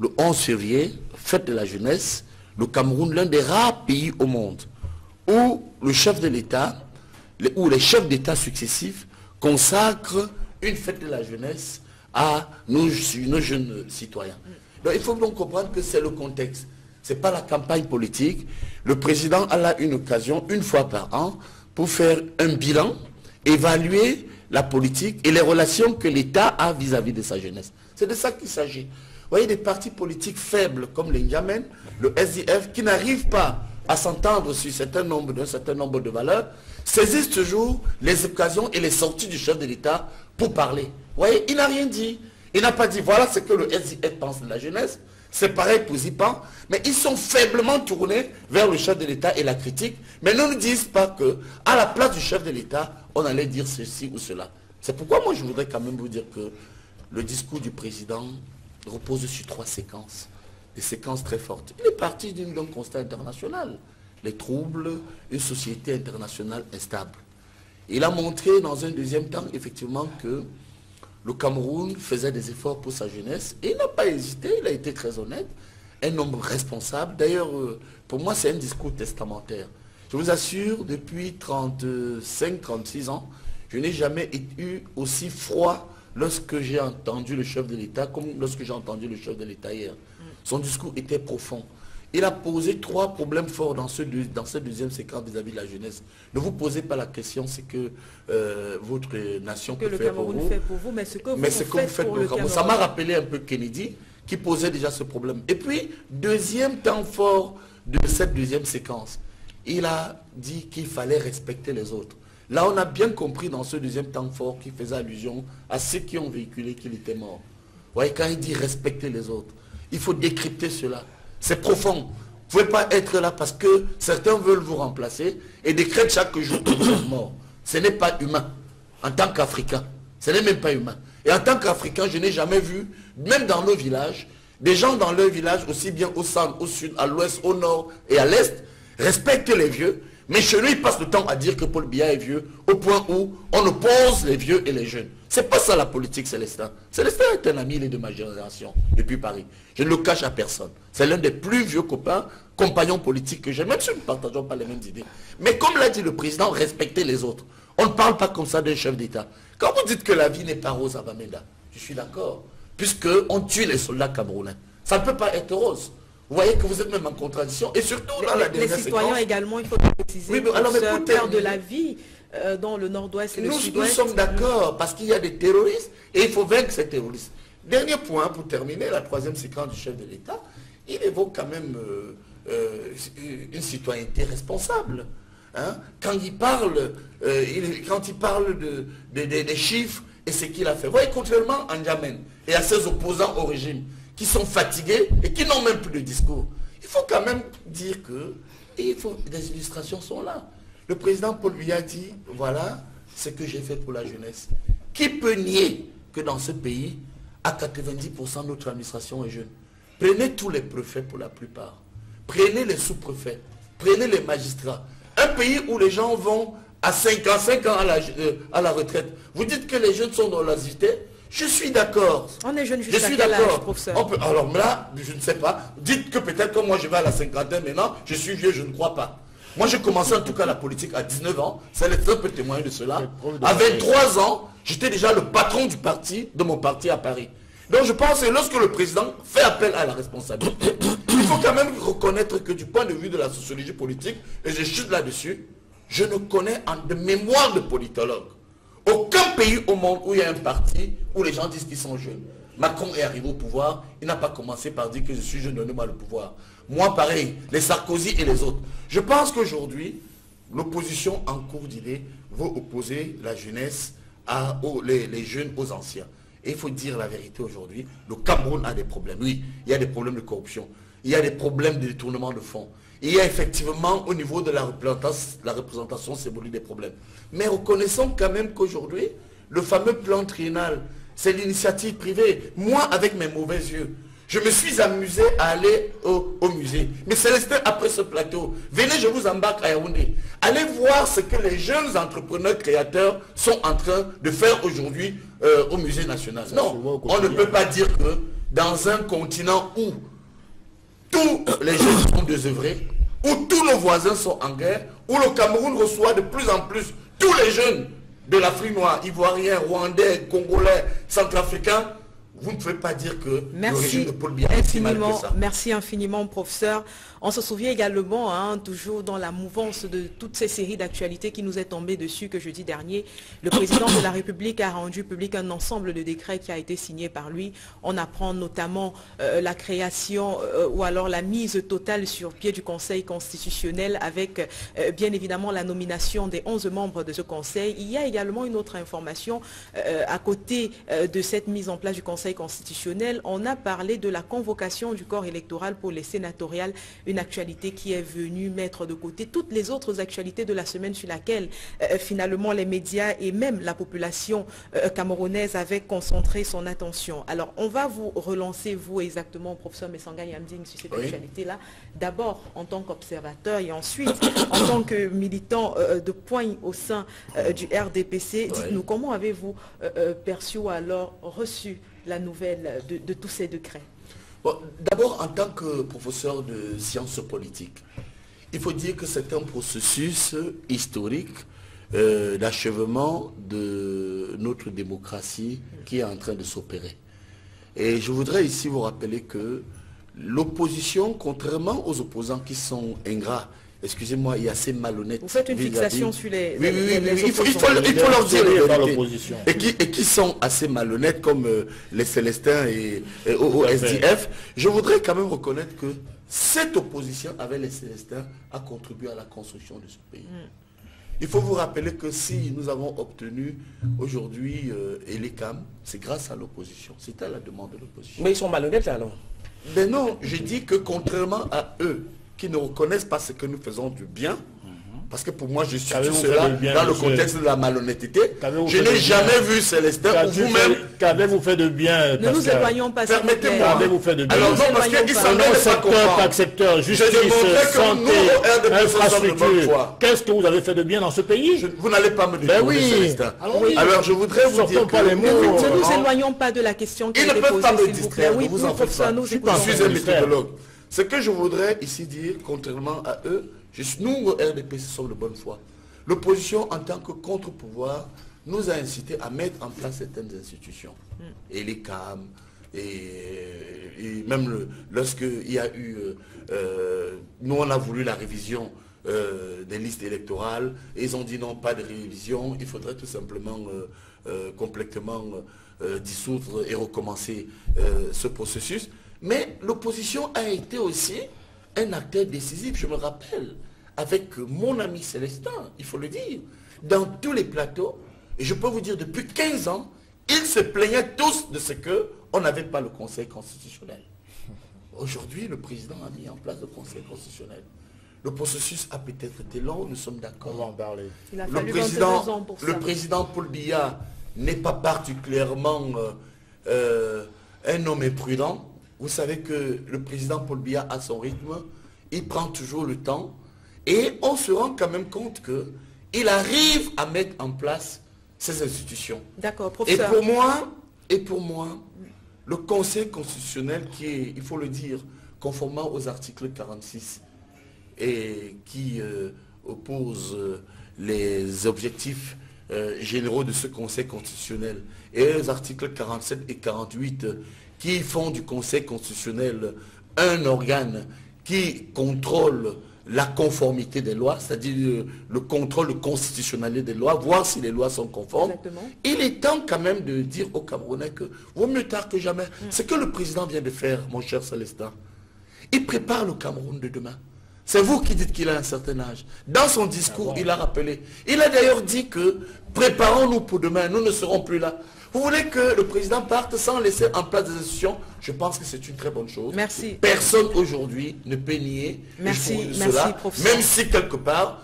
le 11 février, fête de la jeunesse, le Cameroun, l'un des rares pays au monde, où le chef de l'État, où les chefs d'État successifs consacrent une fête de la jeunesse à nos jeunes citoyens. Donc il faut donc comprendre que c'est le contexte. Ce n'est pas la campagne politique. Le président a là une occasion, une fois par an, pour faire un bilan, évaluer la politique et les relations que l'État a vis-à-vis de sa jeunesse. C'est de ça qu'il s'agit. Vous voyez, des partis politiques faibles comme les N'Djamène, le SDF, qui n'arrivent pas à s'entendre sur un certain nombre de valeurs, saisissent toujours les occasions et les sorties du chef de l'État pour parler. Vous voyez, il n'a rien dit. Il n'a pas dit, voilà ce que le SDF pense de la jeunesse. C'est pareil pour Zipan, mais ils sont faiblement tournés vers le chef de l'État et la critique, mais ne nous disent pas que, à la place du chef de l'État, on allait dire ceci ou cela. C'est pourquoi moi je voudrais quand même vous dire que le discours du président repose sur 3 séquences, des séquences très fortes. Il est parti d'un constat international, les troubles, une société internationale instable. Il a montré dans un deuxième temps, effectivement, que le Cameroun faisait des efforts pour sa jeunesse et il n'a pas hésité, il a été très honnête, un homme responsable. D'ailleurs, pour moi, c'est un discours testamentaire. Je vous assure, depuis 35-36 ans, je n'ai jamais eu aussi froid lorsque j'ai entendu le chef de l'État comme lorsque j'ai entendu le chef de l'État hier. Son discours était profond. Il a posé 3 problèmes forts dans cette deuxième séquence vis-à-vis de la jeunesse. Ne vous posez pas la question, c'est que votre nation peut faire pour vous. Mais ce que vous faites pour le Cameroun. Ça m'a rappelé un peu Kennedy, qui posait déjà ce problème. Et puis, deuxième temps fort de cette deuxième séquence, il a dit qu'il fallait respecter les autres. Là, on a bien compris dans ce deuxième temps fort qui faisait allusion à ceux qui ont véhiculé qu'il était mort. Vous voyez, quand il dit respecter les autres, il faut décrypter cela. C'est profond. Vous ne pouvez pas être là parce que certains veulent vous remplacer et décrètent chaque jour que vous êtes mort. Ce n'est pas humain. En tant qu'Africain, ce n'est même pas humain. Et en tant qu'Africain, je n'ai jamais vu, même dans nos villages, des gens dans leur village, aussi bien au centre, au sud, à l'ouest, au nord et à l'est, respectent les vieux. Mais chez nous, ils passent le temps à dire que Paul Biya est vieux, au point où on oppose les vieux et les jeunes. C'est pas ça la politique, Célestin. Célestin est un ami, il est de ma génération, depuis Paris. Je ne le cache à personne. C'est l'un des plus vieux compagnons politiques que j'ai, même si nous ne partageons pas les mêmes idées. Mais comme l'a dit le président, respectez les autres. On ne parle pas comme ça d'un chef d'État. Quand vous dites que la vie n'est pas rose à Bamenda, je suis d'accord, puisqu'on tue les soldats camerounais. Ça ne peut pas être rose. Vous voyez que vous êtes même en contradiction. Et surtout dans la dernière séquence... Les citoyens également, il faut préciser, oui, perdent de la vie dans le nord-ouest et le sud-ouest. Nous sommes d'accord, parce qu'il y a des terroristes et il faut vaincre ces terroristes. Dernier point, pour terminer, la troisième séquence du chef de l'État, il évoque quand même une citoyenneté responsable. Hein? Quand il parle des chiffres et ce qu'il a fait. Vous voyez, contrairement à N'Djamène et à ses opposants au régime, qui sont fatigués et qui n'ont même plus de discours. Il faut quand même dire que des illustrations sont là. Le président Paul Biya dit, voilà ce que j'ai fait pour la jeunesse. Qui peut nier que dans ce pays, à 90% notre administration est jeune? Prenez tous les préfets pour la plupart. Prenez les sous-préfets. Prenez les magistrats. Un pays où les gens vont à 5 ans à la retraite. Vous dites que les jeunes sont dans l'activité. Je suis d'accord. On est jeune jusqu'à quel âge, professeur? Alors là, je ne sais pas. Dites que peut-être que moi je vais à la cinquantaine maintenant, je suis vieux, je ne crois pas. Moi j'ai commencé en tout cas la politique à 19 ans, ça peut témoigner de cela. À 23 ans, j'étais déjà le patron de mon parti à Paris. Donc je pense que lorsque le président fait appel à la responsabilité, il faut quand même reconnaître que du point de vue de la sociologie politique, et je chute là-dessus, je ne connais de mémoire de politologue aucun pays au monde où il y a un parti où les gens disent qu'ils sont jeunes. Macron est arrivé au pouvoir, il n'a pas commencé par dire que je suis jeune, donnez-moi le pouvoir. Moi pareil, les Sarkozy et les autres. Je pense qu'aujourd'hui, l'opposition en cours d'idée veut opposer la jeunesse les jeunes aux anciens. Et il faut dire la vérité aujourd'hui, le Cameroun a des problèmes. Oui, il y a des problèmes de corruption. il y a des problèmes de détournement de fonds. Il y a effectivement au niveau de la représentation symbolique des problèmes. Mais reconnaissons quand même qu'aujourd'hui, le fameux plan triennal, c'est l'initiative privée. Moi, avec mes mauvais yeux, je me suis amusé à aller au musée. Mais Célestin, après ce plateau, venez, je vous embarque à Yaoundé. Allez voir ce que les jeunes entrepreneurs créateurs sont en train de faire aujourd'hui au musée national. Non, on ne peut pas dire que dans un continent où tous les jeunes sont désœuvrés, où tous nos voisins sont en guerre, où le Cameroun reçoit de plus en plus tous les jeunes de l'Afrique noire, ivoiriens, rwandais, congolais, centrafricains, vous ne pouvez pas dire que le régime de Paul Biya est si mal que ça. Merci infiniment, professeur. On se souvient également, toujours dans la mouvance de toutes ces séries d'actualités qui nous est tombée dessus, que jeudi dernier, le président de la République a rendu public un ensemble de décrets qui a été signé par lui. On apprend notamment la création ou alors la mise totale sur pied du Conseil constitutionnel avec bien évidemment la nomination des 11 membres de ce Conseil. Il y a également une autre information à côté de cette mise en place du Conseil constitutionnel. On a parlé de la convocation du corps électoral pour les sénatoriales, une actualité qui est venue mettre de côté toutes les autres actualités de la semaine sur laquelle finalement les médias et même la population camerounaise avaient concentré son attention. Alors on va vous relancer, vous exactement, professeur Messanga Yamding, sur cette actualité-là, d'abord en tant qu'observateur et ensuite en tant que militant de poigne au sein du RDPC. Dites-nous, comment avez-vous perçu ou alors reçu la nouvelle de tous ces décrets? Bon, d'abord, en tant que professeur de sciences politiques, il faut dire que c'est un processus historique d'achèvement de notre démocratie qui est en train de s'opérer. Et je voudrais ici vous rappeler que l'opposition, contrairement aux opposants qui sont ingrats, excusez-moi, il y a assez malhonnête. Vous faites une fixation sur les... Oui, il faut leur dire la vérité. Et qui sont assez malhonnêtes, comme les Célestins et au SDF. Je voudrais quand même reconnaître que cette opposition avec les Célestins a contribué à la construction de ce pays. Il faut vous rappeler que si nous avons obtenu aujourd'hui Elecam, c'est grâce à l'opposition. C'était à la demande de l'opposition. Mais ils sont malhonnêtes alors? Mais non, je dis que contrairement à eux, qui ne reconnaissent pas ce que nous faisons du bien, parce que pour moi, je suis tout cela dans le contexte de la malhonnêteté. Je n'ai jamais vu Célestin ou vous-même. Qu'avez-vous fait de bien? Ne nous éloignons pas. Permettez-moi. Qu'avez-vous fait de bien? Alors non, parce qu'ils sont secteur par secteur, justice, santé, infrastructure. Qu'est-ce que vous avez fait de bien dans ce pays? Vous n'allez pas me dire, Célestin. Alors je voudrais vous dire que... Ne nous éloignons pas de la question qui a été posée. Ils ne peuvent pas me distraire, oui, vous en faites pas. Je suis un méthodologue. Ce que je voudrais ici dire, contrairement à eux, nous, au RDP, sommes de bonne foi. L'opposition, en tant que contre-pouvoir, nous a incité à mettre en place certaines institutions. Et les CAM, et même lorsqu'il y a eu... nous, on a voulu la révision des listes électorales, et ils ont dit non, pas de révision, il faudrait tout simplement complètement dissoudre et recommencer ce processus. Mais l'opposition a été aussi un acteur décisif, je me rappelle, avec mon ami Célestin, il faut le dire, dans tous les plateaux, et je peux vous dire, depuis 15 ans, ils se plaignaient tous de ce qu'on n'avait pas le Conseil constitutionnel. Aujourd'hui, le président a mis en place le Conseil constitutionnel. Le processus a peut-être été long, nous sommes d'accord. On va en parler. Le président Paul Biya n'est pas particulièrement un homme imprudent. Vous savez que le président Paul Biya a son rythme, il prend toujours le temps et on se rend quand même compte qu'il arrive à mettre en place ces institutions. D'accord, professeur. Et pour moi, le Conseil constitutionnel qui est, il faut le dire, conformément aux articles 46 et qui oppose les objectifs généraux de ce Conseil constitutionnel et les articles 47 et 48 qui font du Conseil constitutionnel un organe qui contrôle la conformité des lois, c'est-à-dire le contrôle de constitutionnalité des lois, voir si les lois sont conformes. Exactement. Il est temps quand même de dire aux Camerounais que vaut mieux tard que jamais. Ce que le président vient de faire, mon cher Célestin, il prépare le Cameroun de demain. C'est vous qui dites qu'il a un certain âge. Dans son discours, il a rappelé. Il a d'ailleurs dit que préparons-nous pour demain, nous ne serons plus là. Vous voulez que le président parte sans laisser en place des institutions? Je pense que c'est une très bonne chose. Merci. Personne aujourd'hui ne peut nier cela, professeur. Même si quelque part,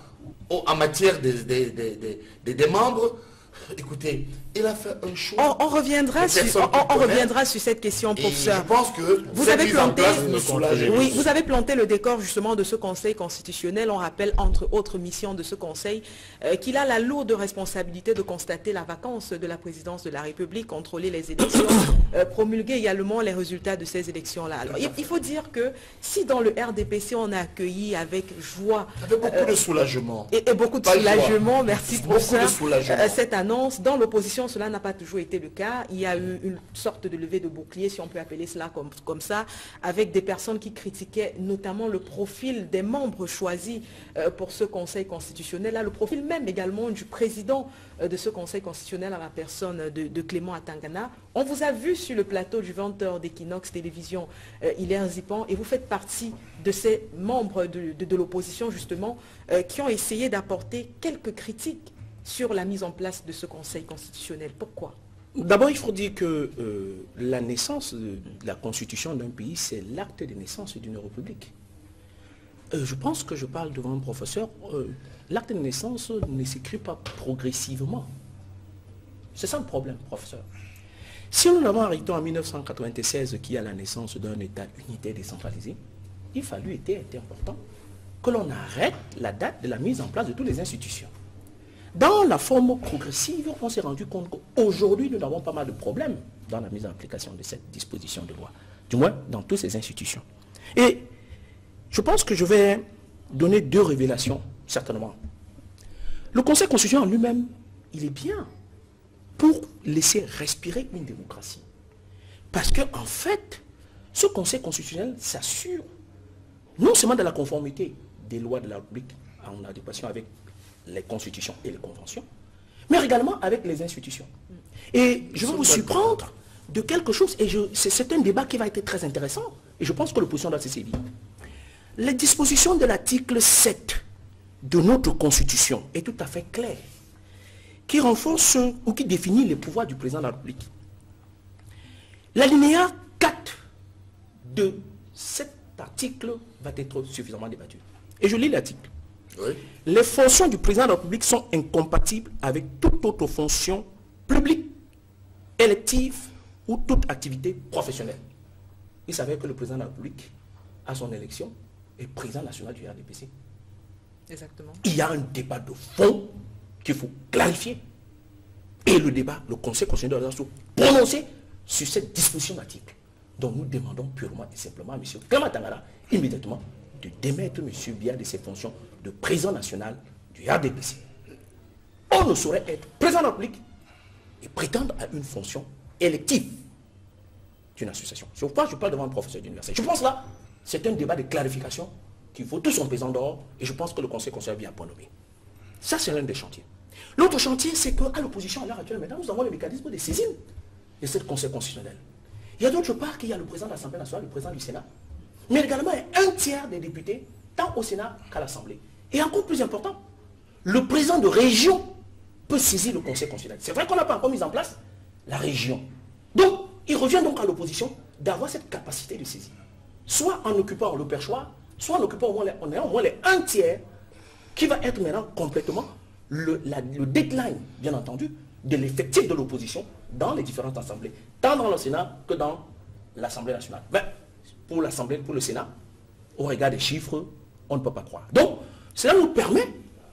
en matière des membres, écoutez, il a fait un choix. On reviendra sur cette question, professeur. Je pense que vous avez planté le décor justement de ce Conseil constitutionnel. On rappelle, entre autres missions de ce Conseil, qu'il a la lourde responsabilité de constater la vacance de la présidence de la République, contrôler les élections, promulguer également les résultats de ces élections-là. Alors, il faut dire que si dans le RDPC, on a accueilli avec joie... Avec beaucoup de soulagement. Et beaucoup de soulagement, merci professeur, cette annonce. Dans l'opposition, cela n'a pas toujours été le cas. Il y a eu une sorte de levée de bouclier, si on peut appeler cela comme ça, avec des personnes qui critiquaient notamment le profil des membres choisis pour ce Conseil constitutionnel, là, le profil même également du président de ce Conseil constitutionnel à la personne de Clément Atangana. On vous a vu sur le plateau du 20h d'Equinox Télévision, Hilaire Zipan, et vous faites partie de ces membres de l'opposition justement qui ont essayé d'apporter quelques critiques sur la mise en place de ce Conseil constitutionnel. Pourquoi? D'abord, il faut dire que la naissance de la constitution d'un pays, c'est l'acte de naissance d'une république. Je pense que je parle devant un professeur. L'acte de naissance ne s'écrit pas progressivement. C'est ça le problème, professeur. Si nous avons arrêté en 1996 qu'il y a la naissance d'un État unitaire décentralisé, il fallut était important que l'on arrête la date de la mise en place de toutes les institutions. Dans la forme progressive, on s'est rendu compte qu'aujourd'hui, nous avons pas mal de problèmes dans la mise en application de cette disposition de loi, du moins dans toutes ces institutions. Et je pense que je vais donner deux révélations, certainement. Le Conseil constitutionnel en lui-même, il est bien pour laisser respirer une démocratie. Parce qu'en fait, ce Conseil constitutionnel s'assure non seulement de la conformité des lois de la République en adéquation avec les constitutions et les conventions, mais également avec les institutions. Et je vais vous surprendre de quelque chose, et c'est un débat qui va être très intéressant, et je pense que l'opposition doit se saisir. Les dispositions de l'article 7 de notre Constitution est tout à fait claire, qui renforce ou qui définit les pouvoirs du président de la République. L'alinéa 4 de cet article va être suffisamment débattu. Et je lis l'article. Oui. Les fonctions du président de la République sont incompatibles avec toute autre fonction publique, élective ou toute activité professionnelle. Il s'avère que le président de la République, à son élection, est président national du RDPC. Exactement. Il y a un débat de fond qu'il faut clarifier. Et le débat, le Conseil constitutionnel doit se prononcer sur cette disposition d'article. Donc nous demandons purement et simplement à M. Clément Atangana, immédiatement, de démettre M. Biya de ses fonctions de président national du RDPC. On ne saurait être président de la République et prétendre à une fonction élective d'une association. Je parle devant un professeur d'université. Je pense là, c'est un débat de clarification qui vaut tout son pesant d'or et je pense que le Conseil constitutionnel vient pour nommer. Ça, c'est l'un des chantiers. L'autre chantier, c'est qu'à l'opposition, à l'heure actuelle, maintenant, nous avons le mécanisme de saisine de ce Conseil constitutionnel. Il y a d'autre part qu'il y a le président de l'Assemblée nationale, le président du Sénat, mais également un tiers des députés, tant au Sénat qu'à l'Assemblée. Et encore plus important, le président de région peut saisir le Conseil constitutionnel. C'est vrai qu'on n'a pas encore mis en place la région. Donc, il revient donc à l'opposition d'avoir cette capacité de saisir. Soit en occupant le perchoir, soit en occupant au moins les un tiers, qui va être maintenant complètement le deadline, bien entendu, de l'effectif de l'opposition dans les différentes assemblées, tant dans le Sénat que dans l'Assemblée nationale. Mais pour l'Assemblée, pour le Sénat, au regard des chiffres, on ne peut pas croire. Donc, cela nous permet,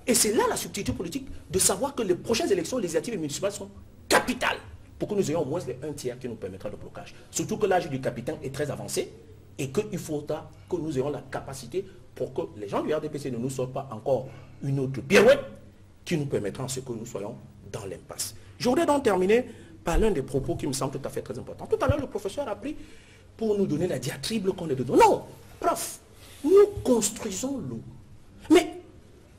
et c'est là la subtilité politique, de savoir que les prochaines élections législatives et municipales sont capitales pour que nous ayons au moins les un tiers qui nous permettra de blocage. Surtout que l'âge du capitaine est très avancé et qu'il faudra que nous ayons la capacité pour que les gens du RDPC ne nous sortent pas encore une autre pirouette qui nous permettra en ce que nous soyons dans l'impasse. Je voudrais donc terminer par l'un des propos qui me semble tout à fait très important. Tout à l'heure, le professeur a pris pour nous donner la diatribe qu'on est dedans. Non, prof, nous construisons l'eau. Mais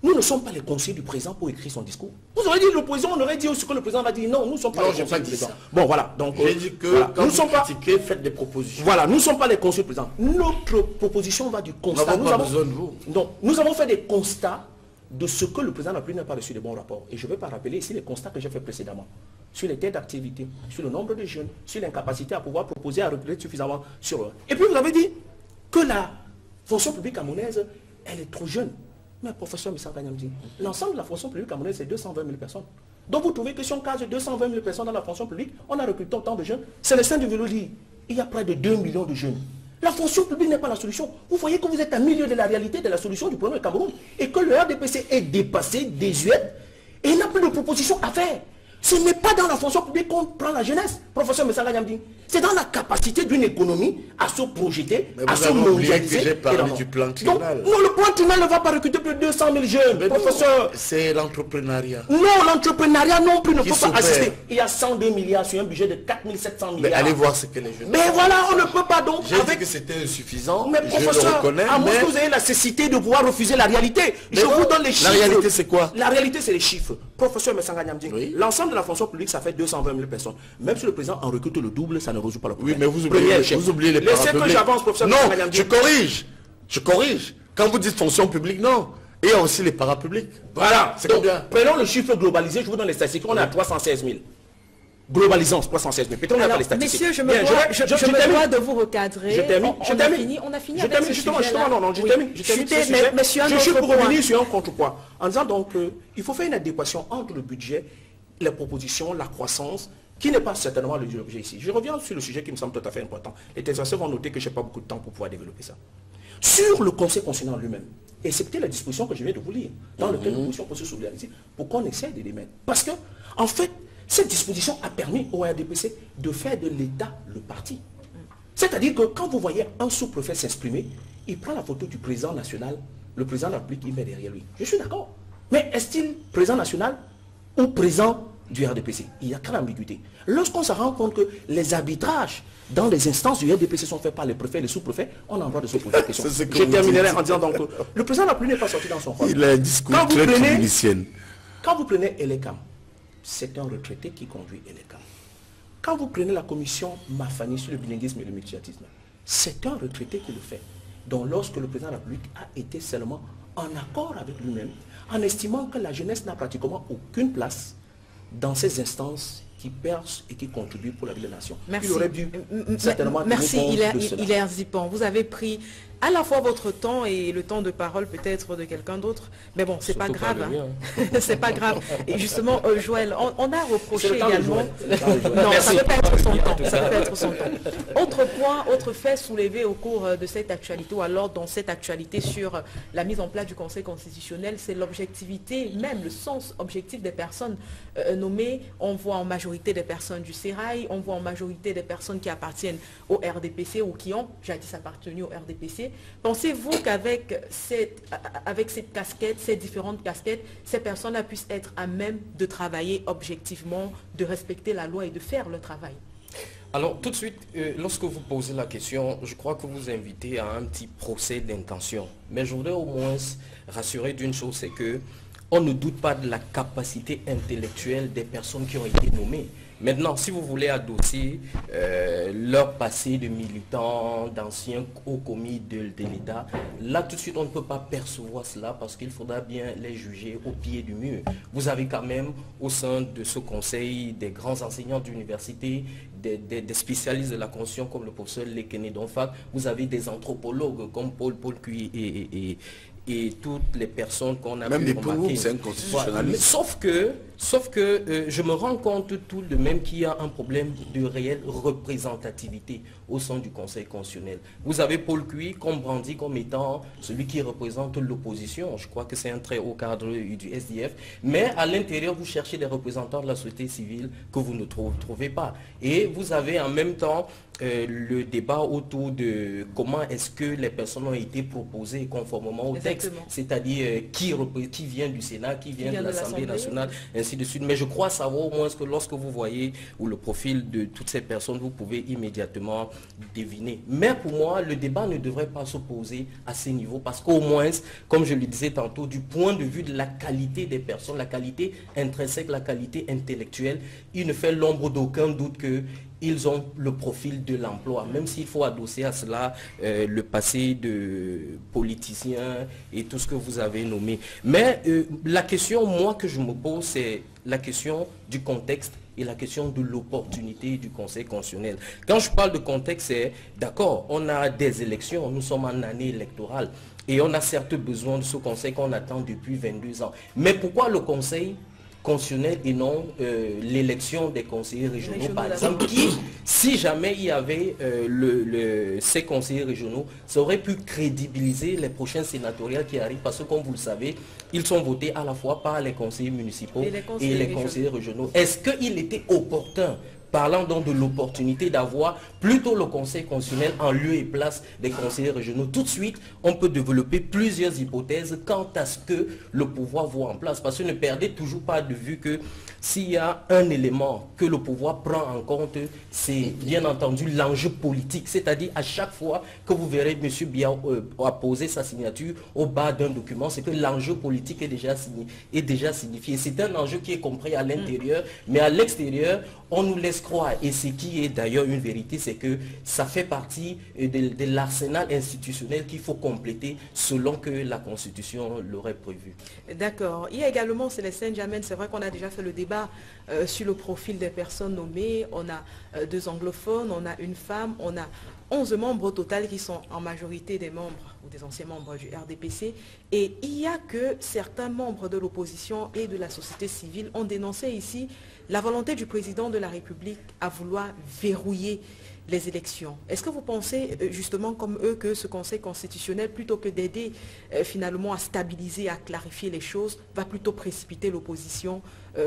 nous ne sommes pas les conseillers du président pour écrire son discours. Vous aurez dit l'opposition, on aurait dit ce que le président va dire. Non, nous ne sommes pas les conseillers du président. Bon, voilà. Donc, j'ai dit que voilà, quand nous sommes pas critiqués, faites des propositions. Voilà, nous ne sommes pas les conseillers du président. Notre proposition va du constat. Nous avons besoin de vous. Donc, nous avons fait des constats de ce que le président n'a plus n'a pas reçu de bons rapports. Et je ne vais pas rappeler ici les constats que j'ai fait précédemment. sur les têtes d'activité, sur le nombre de jeunes, sur l'incapacité à pouvoir proposer à recruter suffisamment sur eux. Et puis vous avez dit que la fonction publique camerounaise, elle est trop jeune. Mais professeur Missa Kanyamdi, l'ensemble de la fonction publique camerounaise, c'est 220 000 personnes. Donc vous trouvez que si on case 220 000 personnes dans la fonction publique, on a recruté autant de jeunes. C'est le sein du vélo dit. Il y a près de 2 millions de jeunes. La fonction publique n'est pas la solution. Vous voyez que vous êtes au milieu de la réalité de la solution du problème du Cameroun. Et que le RDPC est dépassé, désuet, et il n'a plus de propositions à faire. Ce n'est pas dans la fonction publique qu'on prend la jeunesse, professeur Messala Yamdi. C'est dans la capacité d'une économie à se projeter, à se mondialiser. J'ai parlé du plan triennal. Non, le plan triennal ne va pas recruter plus de 200 000 jeunes, mais professeur. C'est l'entrepreneuriat. Non, l'entrepreneuriat non plus ne peut pas assister. Il y a 102 milliards sur un budget de 4 700 milliards. Mais allez voir ce que les jeunes... Mais voilà, on ne peut pas donc... J'ai dit que c'était insuffisant, mais professeur, je le reconnais, à moins que vous ayez la cécité de pouvoir refuser la réalité. Je vous donne les chiffres. La réalité, c'est quoi? La réalité, c'est les chiffres. Professeur Messanga Nyamdi, oui. L'ensemble de la fonction publique, ça fait 220 000 personnes. Même si le président en recrute le double, ça ne résout pas le problème. Oui, mais vous oubliez les parapublics. Laissez que j'avance, professeur. Non, je corrige. Quand vous dites fonction publique, non. Et il y a aussi les parapublics. Voilà. C'est combien? Prenons le chiffre globalisé, je vous donne les statistiques. On est à 316 000. Globalisant 316 000. Peut-être on n'a pas les statistiques. Messieurs, je me dois de vous recadrer. Je termine. On a fini avec ce sujet-là. Non, je termine. Je suis pour revenir sur un contrepoids. En disant donc il faut faire une adéquation entre le budget, les propositions, la croissance, qui n'est pas certainement l'objet ici. Je reviens sur le sujet qui me semble tout à fait important. Les téléspectateurs vont noter que je n'ai pas beaucoup de temps pour pouvoir développer ça. Sur le Conseil constitutionnel lui-même, et c'est peut-être la disposition que je viens de vous lire, dans laquelle nous peut se solidariser, pour qu'on essaie de les mettre. Parce que, en fait, cette disposition a permis au RDPC de faire de l'État le parti. C'est-à-dire que quand vous voyez un sous-préfet s'exprimer, il prend la photo du président national, le président de la République, il met derrière lui. Je suis d'accord. Mais est-il président national ou président du RDPC? Il y a quelle ambiguïté. Lorsqu'on se rend compte que les arbitrages dans les instances du RDPC sont faits par les préfets et les sous-préfets, on a le droit de se poser la question. Je terminerai en disant donc que le président de la République n'est pas sorti dans son rôle. Il a un discours très clinicienne. Quand vous prenez Elekam, c'est un retraité qui conduit Elekam. Quand vous prenez la commission Mafani sur le bilinguisme et le multilatisme, c'est un retraité qui le fait. Donc lorsque le président de la République a été seulement en accord avec lui-même, en estimant que la jeunesse n'a pratiquement aucune place dans ces instances qui percent et qui contribuent pour la vie de la nation. Merci. Il aurait dû certainement... Merci Hilaire Zipan. Vous avez pris à la fois votre temps et le temps de parole peut-être de quelqu'un d'autre. Mais bon, c'est pas grave. Hein. C'est pas grave. Et justement, Joël, on a reproché également... Non, ça peut pas être son temps. Ça peut être son temps. Autre point, autre fait soulevé au cours de cette actualité, ou alors dans cette actualité sur la mise en place du Conseil constitutionnel, c'est l'objectivité, même le sens objectif des personnes nommées. On voit en majorité des personnes du Sérail, on voit en majorité des personnes qui appartiennent au RDPC ou qui ont jadis appartenu au RDPC. Pensez-vous qu'avec cette casquette, ces différentes casquettes, ces personnes-là puissent être à même de travailler objectivement, de respecter la loi et de faire le travail? Alors tout de suite, lorsque vous posez la question, je crois que vous invitez à un petit procès d'intention. Mais je voudrais au moins rassurer d'une chose, c'est que on ne doute pas de la capacité intellectuelle des personnes qui ont été nommées. Maintenant, si vous voulez adosser leur passé de militants, d'anciens hauts commis de l'État, là tout de suite on ne peut pas percevoir cela parce qu'il faudra bien les juger au pied du mur. Vous avez quand même au sein de ce conseil des grands enseignants d'université, des spécialistes de la Constitution comme le professeur Lekene Donfak, vous avez des anthropologues comme Paul Cuy et toutes les personnes qu'on a même pu remarquer. C'est un constitutionnaliste. Sauf que je me rends compte tout de même qu'il y a un problème de réelle représentativité au sein du Conseil constitutionnel. Vous avez Paul Cuy comme brandi comme étant celui qui représente l'opposition. Je crois que c'est un très haut cadre du SDF. Mais à l'intérieur, vous cherchez des représentants de la société civile que vous ne trouvez pas. Et vous avez en même temps le débat autour de comment est-ce que les personnes ont été proposées conformément au texte, c'est-à-dire qui vient du Sénat, qui vient de l'Assemblée nationale, ainsi de suite. Mais je crois savoir au moins que lorsque vous voyez ou le profil de toutes ces personnes, vous pouvez immédiatement deviner. Mais pour moi, le débat ne devrait pas se poser à ces niveaux parce qu'au moins, comme je le disais tantôt, du point de vue de la qualité des personnes, la qualité intrinsèque, la qualité intellectuelle, il ne fait l'ombre d'aucun doute que ils ont le profil de l'emploi, même s'il faut adosser à cela le passé de politiciens et tout ce que vous avez nommé. Mais la question, moi, que je me pose, c'est la question du contexte et la question de l'opportunité du Conseil constitutionnel. Quand je parle de contexte, c'est d'accord, on a des élections, nous sommes en année électorale et on a certes besoin de ce Conseil qu'on attend depuis 22 ans. Mais pourquoi le Conseil constitutionnel et non l'élection des conseillers régionaux, par exemple, qui, si jamais il y avait ces conseillers régionaux, ça aurait pu crédibiliser les prochains sénatoriales qui arrivent, parce que comme vous le savez, ils sont votés à la fois par les conseillers municipaux et les conseillers régionaux. Est-ce qu'il était opportun, parlant donc de l'opportunité d'avoir plutôt le Conseil constitutionnel en lieu et place des conseillers régionaux? Tout de suite, on peut développer plusieurs hypothèses quant à ce que le pouvoir voit en place. Parce que ne perdez toujours pas de vue que s'il y a un élément que le pouvoir prend en compte, c'est bien entendu l'enjeu politique. C'est-à-dire à chaque fois que vous verrez M. Biya apposer sa signature au bas d'un document, c'est que l'enjeu politique est déjà signifié. C'est un enjeu qui est compris à l'intérieur, mais à l'extérieur, on nous laisse croire, et ce qui est d'ailleurs une vérité, c'est que ça fait partie de l'arsenal institutionnel qu'il faut compléter selon que la Constitution l'aurait prévu. D'accord. Il y a également, Célestin Djamène, c'est vrai qu'on a déjà fait le débat sur le profil des personnes nommées. On a 2 anglophones, on a une femme, on a 11 membres au total qui sont en majorité des membres ou des anciens membres du RDPC. Et il y a que certains membres de l'opposition et de la société civile ont dénoncé ici la volonté du président de la République à vouloir verrouiller les élections. Est-ce que vous pensez justement comme eux que ce Conseil constitutionnel, plutôt que d'aider finalement à stabiliser, à clarifier les choses, va plutôt précipiter l'opposition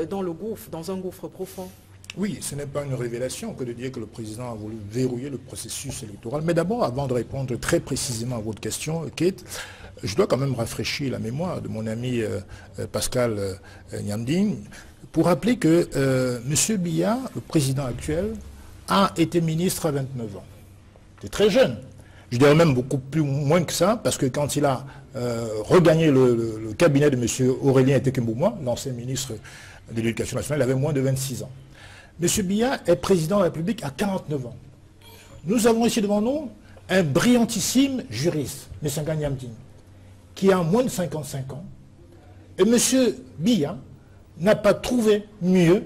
dans un gouffre profond? Oui, ce n'est pas une révélation que de dire que le président a voulu verrouiller le processus électoral. Mais d'abord, avant de répondre très précisément à votre question, Kate, je dois quand même rafraîchir la mémoire de mon ami Pascal Nyamdine pour rappeler que M. Biya, le président actuel, a été ministre à 29 ans. C'est très jeune. Je dirais même beaucoup moins que ça, parce que quand il a regagné le cabinet de M. Aurélien Tekembouma, l'ancien ministre de l'Éducation nationale, il avait moins de 26 ans. M. Biya est président de la République à 49 ans. Nous avons ici devant nous un brillantissime juriste, M. Nyamdine, qui a moins de 55 ans. Et M. Biya n'a pas trouvé mieux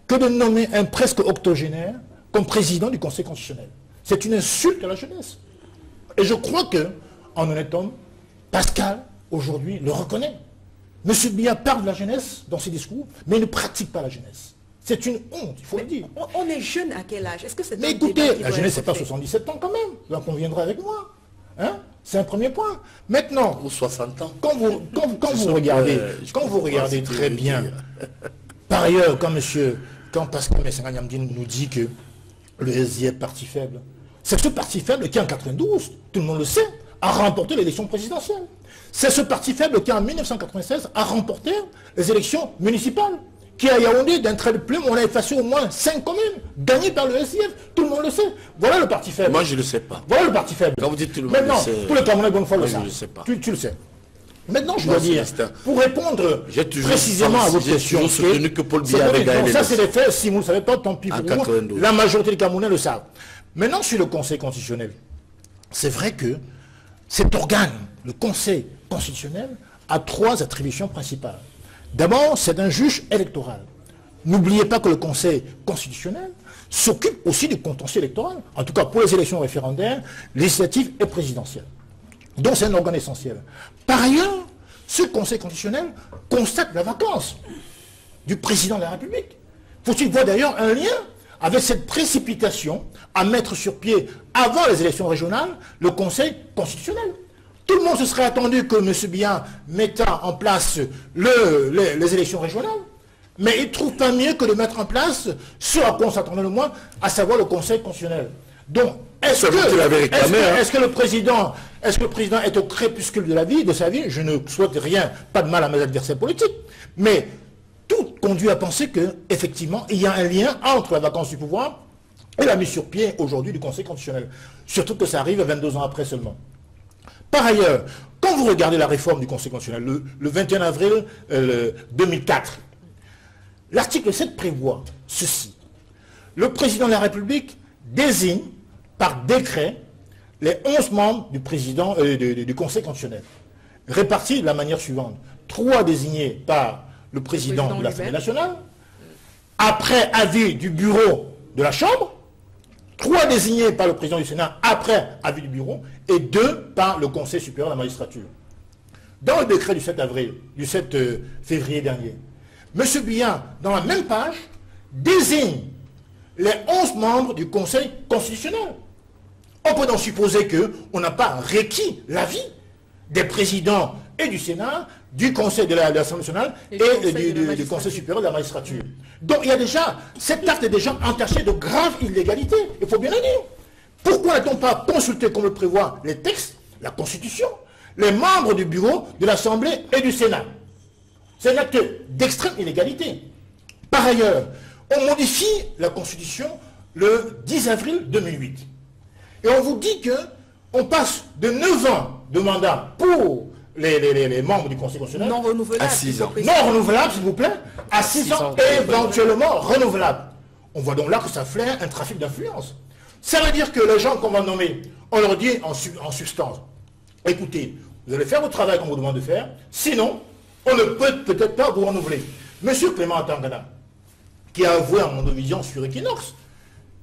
que de nommer un presque octogénaire comme président du Conseil constitutionnel. C'est une insulte à la jeunesse. Et je crois que, en honnête homme, Pascal, aujourd'hui, le reconnaît. M. Biya parle de la jeunesse dans ses discours, mais il ne pratique pas la jeunesse. C'est une honte, il faut le dire. On est jeune à quel âge? Est-ce que c'est Mais écoutez, la jeunesse, c'est pas 77 ans quand même. Vous en conviendrez avec moi. Hein? C'est un premier point. Maintenant, ou 60 ans. Quand vous regardez très bien, par ailleurs, quand Pascal Nyamdine nous dit que le SI est parti faible, c'est ce parti faible qui, en 92, tout le monde le sait, a remporté l'élection présidentielle. C'est ce parti faible qui, en 1996, a remporté les élections municipales. Qui à Yaoundé, d'un trait de plume, on a effacé au moins 5 communes, gagnées par le SIF. Tout le monde le sait. Voilà le parti faible. Moi, je ne le sais pas. Voilà le parti faible. Quand vous dites tout le monde maintenant, le sait, tous les Camerounais, bonne foi, le savent. savent. Je ne sais pas. Tu le sais. Maintenant, je dois dire, pour répondre précisément à votre question, j'ai soutenu que Paul Biya avait gagné. Ça, c'est des faits. Si vous ne le savez pas, tant pis pour vous. La majorité des Camerounais le savent. Maintenant, sur le Conseil constitutionnel, c'est vrai que cet organe, le Conseil constitutionnel, a 3 attributions principales. D'abord, c'est un juge électoral. N'oubliez pas que le Conseil constitutionnel s'occupe aussi du contentieux électoral, en tout cas pour les élections référendaires, législatives et présidentielles. Donc c'est un organe essentiel. Par ailleurs, ce Conseil constitutionnel constate la vacance du président de la République. Faut-il voir d'ailleurs un lien avec cette précipitation à mettre sur pied, avant les élections régionales, le Conseil constitutionnel? Tout le monde se serait attendu que M. Biya mette en place les élections régionales. Mais il ne trouve pas mieux que de mettre en place ce à quoi on s'attendait le moins, à savoir le Conseil constitutionnel. Donc, est-ce que le président est au crépuscule de sa vie? Je ne souhaite rien, pas de mal à mes adversaires politiques. Mais tout conduit à penser qu'effectivement, il y a un lien entre la vacance du pouvoir et la mise sur pied aujourd'hui du Conseil constitutionnel. Surtout que ça arrive 22 ans après seulement. Par ailleurs, quand vous regardez la réforme du Conseil constitutionnel, le 21 avril 2004, l'article 7 prévoit ceci. Le président de la République désigne par décret les 11 membres du Conseil constitutionnel, répartis de la manière suivante. 3 désignés par le président de l'Assemblée nationale, après avis du bureau de la Chambre, 3 désignés par le président du Sénat après avis du bureau, et 2 par le Conseil supérieur de la magistrature. Dans le décret du 7 février dernier, M. Biya, dans la même page, désigne les 11 membres du Conseil constitutionnel. On peut donc supposer qu'on n'a pas requis l'avis des présidents et du Sénat, du Conseil de l'Assemblée nationale et du Conseil supérieur de la magistrature. Donc il y a déjà, cet acte est déjà entaché de graves illégalités, il faut bien le dire. Pourquoi n'a-t-on pas consulté, comme le prévoit les textes, la Constitution, les membres du bureau de l'Assemblée et du Sénat? C'est un acte d'extrême illégalité. Par ailleurs, on modifie la Constitution le 10 avril 2008. Et on vous dit qu'on passe de 9 ans de mandat pour les membres du Conseil constitutionnel non renouvelable, à 6 ans. Non renouvelable, s'il vous plaît, à 6 ans, éventuellement renouvelable. On voit donc là que ça flaire un trafic d'influence. Ça veut dire que les gens qu'on va nommer, on leur dit en substance, écoutez, vous allez faire votre travail qu'on vous demande de faire, sinon, on ne peut peut-être pas vous renouveler. Monsieur Clément Tangana, qui a avoué à Mondovision sur Equinox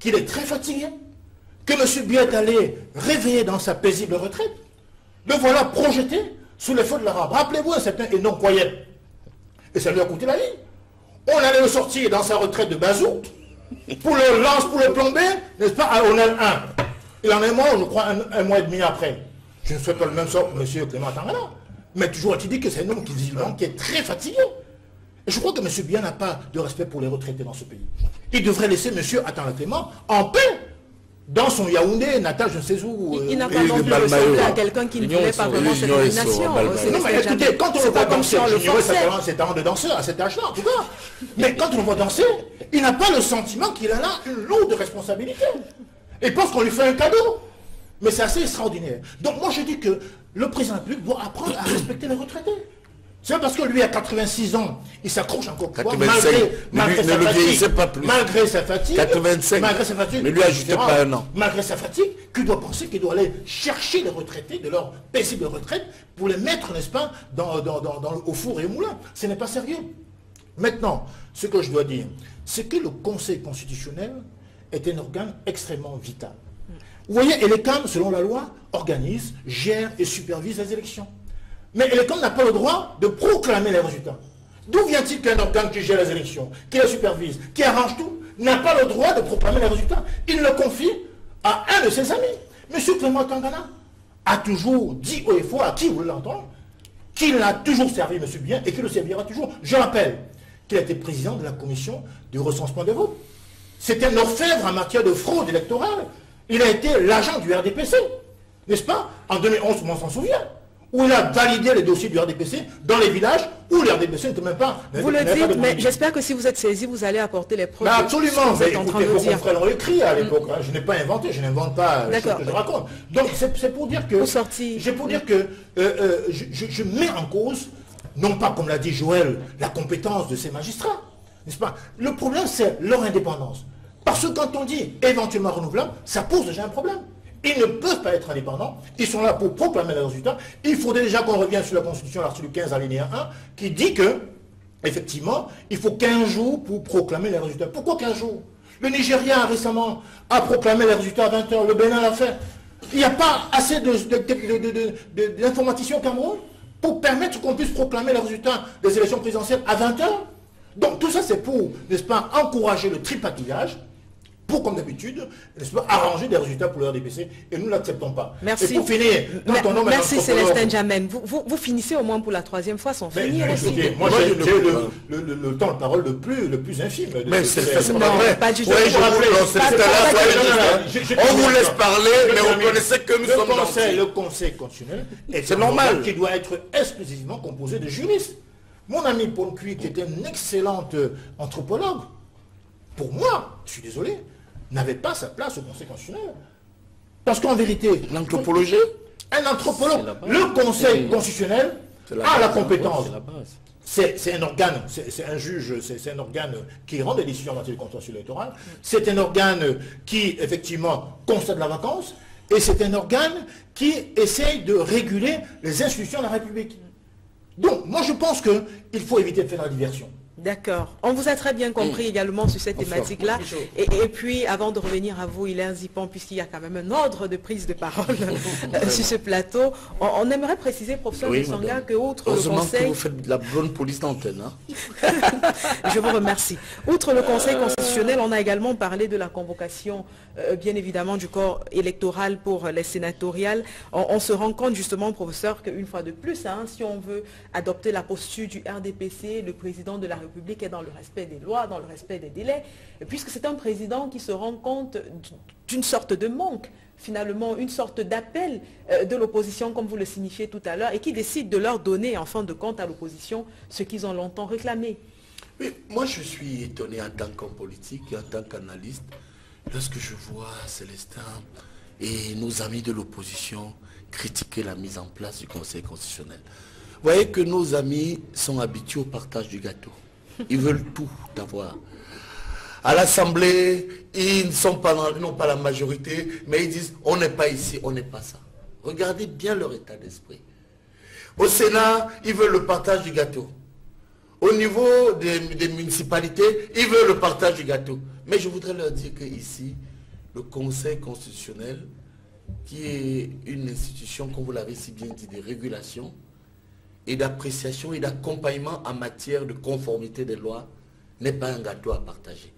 qu'il est très fatigué, que M. Biya est allé réveiller dans sa paisible retraite, le voilà projeté sous les feux de la rampe. Rappelez-vous un certain Enon Koyet. Et ça lui a coûté la vie. On allait le sortir dans sa retraite de Bazou pour le lance, pour le plomber, n'est-ce pas, à Onel 1. Il en est mort, je crois, un mois et demi après. Je ne souhaite pas le même sort pour M. Clément Tangana. Mais toujours a-t-il dit que c'est un homme qui est très fatigué. Et je crois que M. Biya n'a pas de respect pour les retraités dans ce pays. Il devrait laisser M. Atanga Clément en paix. Dans son Yaoundé, natal, je ne sais où. Il n'a pas non plus ressemblé à quelqu'un qui ne voulait pas vraiment cette nomination. Non, mais écoutez, quand on le voit danser, j'ignorais ses talents de danseur à cet âge-là, en tout cas. Mais quand on le voit danser, il n'a pas le sentiment qu'il a là une lourde responsabilité. Il pense qu'on lui fait un cadeau. Mais c'est assez extraordinaire. Donc moi je dis que le président de la République doit apprendre à respecter les retraités. C'est parce que lui, à 86 ans, il s'accroche encore pouvoir, malgré sa fatigue. 85. Malgré sa fatigue. Ne lui ajoutez pas un an. Malgré sa fatigue, qu'il doit penser qu'il doit aller chercher les retraités de leur paisible retraite pour les mettre, n'est-ce pas, au four et au moulin. Ce n'est pas sérieux. Maintenant, ce que je dois dire, c'est que le Conseil constitutionnel est un organe extrêmement vital. Vous voyez, ELECAM, selon la loi, organise, gère et supervise les élections. Mais ELECAM n'a pas le droit de proclamer les résultats. D'où vient-il qu'un organe qui gère les élections, qui les supervise, qui arrange tout, n'a pas le droit de proclamer les résultats? Il le confie à un de ses amis. M. Clément Tangana a toujours dit haut et fort, à qui vous l'entendez, qu'il a toujours servi M. Biya et qu'il le servira toujours. Je rappelle qu'il a été président de la commission du recensement des votes. C'est un orfèvre en matière de fraude électorale. Il a été l'agent du RDPC, n'est-ce pas? En 2011, tout le monde s'en souvient. Où il a validé les dossiers du RDPC dans les villages où le RDPC n'était même pas... Vous le dites, mais j'espère que si vous êtes saisi, vous allez apporter les preuves. Absolument, vous êtes en train de dire. Vos confrères l'ont écrit à l'époque. Je n'ai pas inventé, je n'invente pas ce que je raconte. Donc c'est pour dire que... Je mets en cause, non pas comme l'a dit Joël, la compétence de ces magistrats, n'est-ce pas? Le problème, c'est leur indépendance. Parce que quand on dit éventuellement renouvelable, ça pose déjà un problème. Ils ne peuvent pas être indépendants. Ils sont là pour proclamer les résultats. Il faudrait déjà qu'on revienne sur la Constitution, l'article 15 alinéa 1, qui dit que, effectivement, il faut 15 jours pour proclamer les résultats. Pourquoi 15 jours? Le Nigeria récemment a proclamé les résultats à 20 h. Le Bénin l'a fait. Il n'y a pas assez d'informaticien au Cameroun pour permettre qu'on puisse proclamer les résultats des élections présidentielles à 20 h. Donc tout ça, c'est pour, n'est-ce pas, encourager le tripatouillage, pour, comme d'habitude, arranger des résultats pour le RDPC, et nous ne l'acceptons pas. Merci. Et pour finir, merci Célestin Djamène. Vous finissez au moins pour la 3e fois sans finir aussi. Moi, j'ai le temps de parole le plus infime. Mais c'est pas vrai. Pas du tout. On vous laisse parler, mais on connaissait que nous sommes gentils. Le Conseil constitutionnel est normal, qui doit être exclusivement composé de juristes. Mon ami Paul Cuy, qui était un excellent anthropologue, pour moi, je suis désolé, n'avait pas sa place au Conseil constitutionnel. Parce qu'en vérité... L'anthropologie? Un anthropologue. Le Conseil constitutionnel a la compétence. C'est un organe, c'est un juge, c'est un organe qui rend des décisions en matière de contentieux électoral. C'est un organe qui, effectivement, constate la vacance. Et c'est un organe qui essaye de réguler les institutions de la République. Donc, moi, je pense qu'il faut éviter de faire la diversion. D'accord. On vous a très bien compris également sur cette thématique-là. Et puis, avant de revenir à vous, Hilaire Zipon, puisqu'il y a quand même un ordre de prise de parole sur ce plateau, on aimerait préciser, professeur Sanga, que outre le conseil... que vous faites de la bonne police d'antenne. Hein. Je vous remercie. Outre le conseil constitutionnel, on a également parlé de la convocation, bien évidemment, du corps électoral pour les sénatoriales. On se rend compte justement, professeur, qu'une fois de plus, hein, si on veut adopter la posture du RDPC, le président de la République est dans le respect des lois, dans le respect des délais, puisque c'est un président qui se rend compte d'une sorte de manque, finalement, une sorte d'appel de l'opposition, comme vous le signifiez tout à l'heure, et qui décide de leur donner, en fin de compte, à l'opposition, ce qu'ils ont longtemps réclamé. Oui, moi je suis étonné en tant qu'homme politique et en tant qu'analyste, lorsque je vois Célestin et nos amis de l'opposition critiquer la mise en place du Conseil constitutionnel. Vous voyez que nos amis sont habitués au partage du gâteau. Ils veulent tout avoir. À l'Assemblée, ils n'ont pas la majorité, mais ils disent on n'est pas ici, on n'est pas ça. Regardez bien leur état d'esprit. Au Sénat, ils veulent le partage du gâteau. Au niveau des municipalités, ils veulent le partage du gâteau. Mais je voudrais leur dire qu'ici, le Conseil constitutionnel, qui est une institution, comme vous l'avez si bien dit, de régulation, et d'appréciation et d'accompagnement en matière de conformité des lois, n'est pas un gâteau à partager.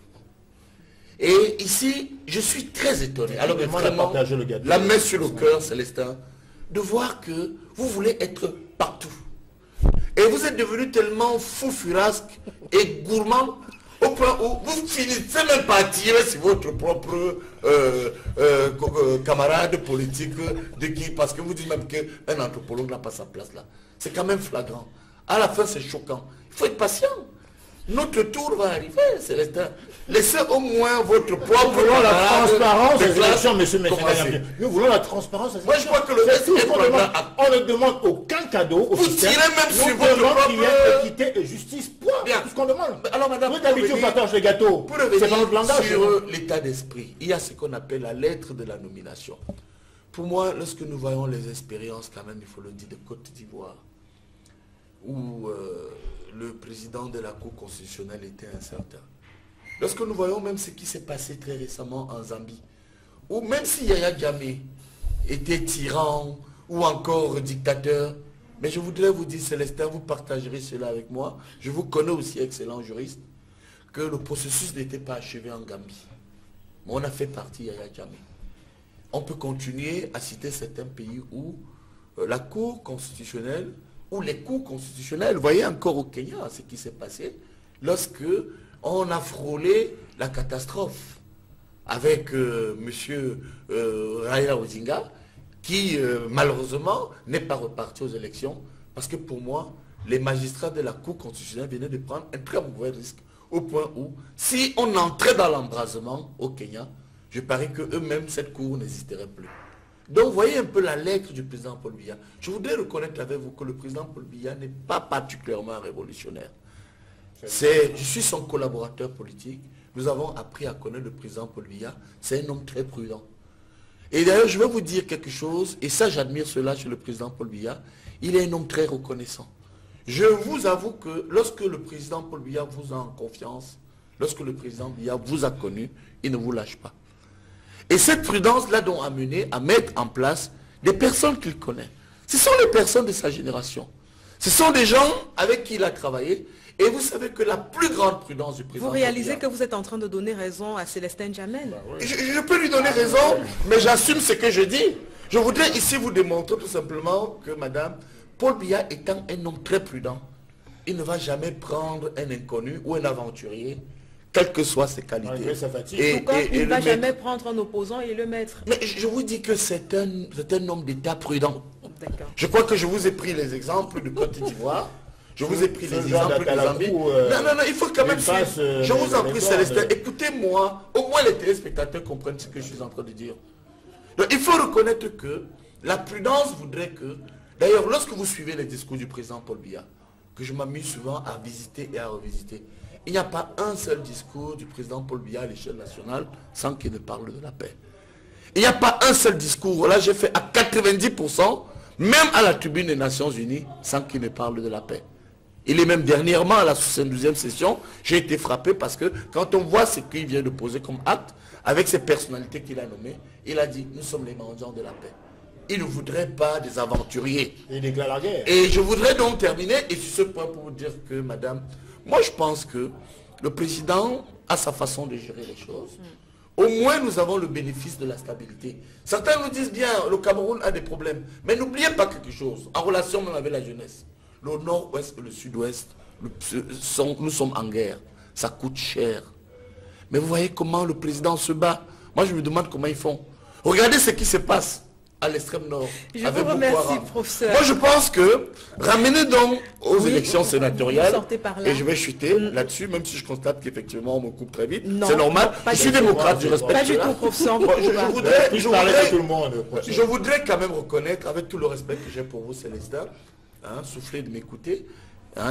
Et ici, je suis très étonné, alors vraiment, la main sur le cœur, Célestin, de voir que vous voulez être partout. Et vous êtes devenu tellement fou furasque et gourmand au point où vous finissez même pas à tirer sur votre propre camarade politique de qui, parce que vous dites même qu'un anthropologue n'a pas sa place là. C'est quand même flagrant. À la fin, c'est choquant. Il faut être patient. Notre tour va arriver, Célestin. Laissez au moins votre propre... Nous voulons la transparence des élections, monsieur. Nous voulons la transparence. Moi, je crois que le reste est problème. On ne demande aucun cadeau au système. Vous tirez même sur votre propre... qu'il y ait équité et justice. Point. C'est ce qu'on demande. Alors, madame, vous êtes habitué au partage des gâteaux. Pour revenir sur l'état d'esprit, il y a ce qu'on appelle la lettre de la nomination. Pour moi, lorsque nous voyons les expériences, quand même, il faut le dire, de Côte d'Ivoire, où le président de la Cour constitutionnelle était incertain. Lorsque nous voyons même ce qui s'est passé très récemment en Zambie, où même si Yaya Jammeh était tyran ou encore dictateur, mais je voudrais vous dire, Célestin, vous partagerez cela avec moi, je vous connais aussi, excellent juriste, que le processus n'était pas achevé en Gambie. Mais on a fait partie Yaya Jammeh. On peut continuer à citer certains pays où la Cour constitutionnelle, ou les cours constitutionnels, vous voyez encore au Kenya ce qui s'est passé, lorsque on a frôlé la catastrophe avec M. Raila Odinga, qui malheureusement n'est pas reparti aux élections, parce que pour moi, les magistrats de la Cour constitutionnelle venaient de prendre un très mauvais risque, au point où, si on entrait dans l'embrasement au Kenya, je parie qu'eux-mêmes, cette Cour n'existerait plus. Donc, vous voyez un peu la lettre du président Paul Biya. Je voudrais reconnaître avec vous que le président Paul Biya n'est pas particulièrement révolutionnaire. Je suis son collaborateur politique. Nous avons appris à connaître le président Paul Biya. C'est un homme très prudent. Et d'ailleurs, je vais vous dire quelque chose, et ça, j'admire cela chez le président Paul Biya. Il est un homme très reconnaissant. Je vous avoue que lorsque le président Paul Biya vous a en confiance, lorsque le président Biya vous a connu, il ne vous lâche pas. Et cette prudence l'a donc amené à mettre en place des personnes qu'il connaît. Ce sont les personnes de sa génération. Ce sont des gens avec qui il a travaillé. Et vous savez que la plus grande prudence du président... Vous réalisez que vous êtes en train de donner raison à Célestin Djamel. Je peux lui donner raison, mais j'assume ce que je dis. Je voudrais ici vous démontrer tout simplement que, madame, Paul Biya étant un homme très prudent, il ne va jamais prendre un inconnu ou un aventurier, quelles que soient ses qualités. Il ne va jamais prendre un opposant et le mettre. Mais je vous dis que c'est un homme d'État prudent. Je crois que je vous ai pris les exemples de Côte d'Ivoire. Je vous ai pris les exemples de Zambie. Non, il faut quand même suivre. Je vous en prie, Célestin, écoutez-moi. Au moins les téléspectateurs comprennent ce que je suis en train de dire. Donc, il faut reconnaître que la prudence voudrait que... D'ailleurs, lorsque vous suivez les discours du président Paul Biya, que je m'amuse souvent à visiter et à revisiter, il n'y a pas un seul discours du président Paul Biya à l'échelle nationale sans qu'il ne parle de la paix. Il n'y a pas un seul discours, là j'ai fait à 90%, même à la tribune des Nations Unies, sans qu'il ne parle de la paix. Il est même dernièrement à la 72e session, j'ai été frappé parce que quand on voit ce qu'il vient de poser comme acte, avec ces personnalités qu'il a nommées, il a dit, nous sommes les mendiants de la paix. Il ne voudrait pas des aventuriers. Il déclare la guerre. Et je voudrais donc terminer, et sur ce point pour vous dire que, madame, moi je pense que le président a sa façon de gérer les choses. Au moins nous avons le bénéfice de la stabilité. Certains nous disent bien, le Cameroun a des problèmes. Mais n'oubliez pas quelque chose, en relation même avec la jeunesse. Le nord-ouest et le sud-ouest, nous sommes en guerre. Ça coûte cher. Mais vous voyez comment le président se bat. Moi je me demande comment ils font. Regardez ce qui se passe à l'extrême nord. Je vous remercie, professeur. Moi je pense que ramener donc aux élections sénatoriales, et je vais chuter là-dessus, même si je constate qu'effectivement on me coupe très vite, c'est normal, je suis démocrate, je respecte. Pas du tout, professeur. Je voudrais quand même reconnaître, avec tout le respect que j'ai pour vous, Célestin, souffler de m'écouter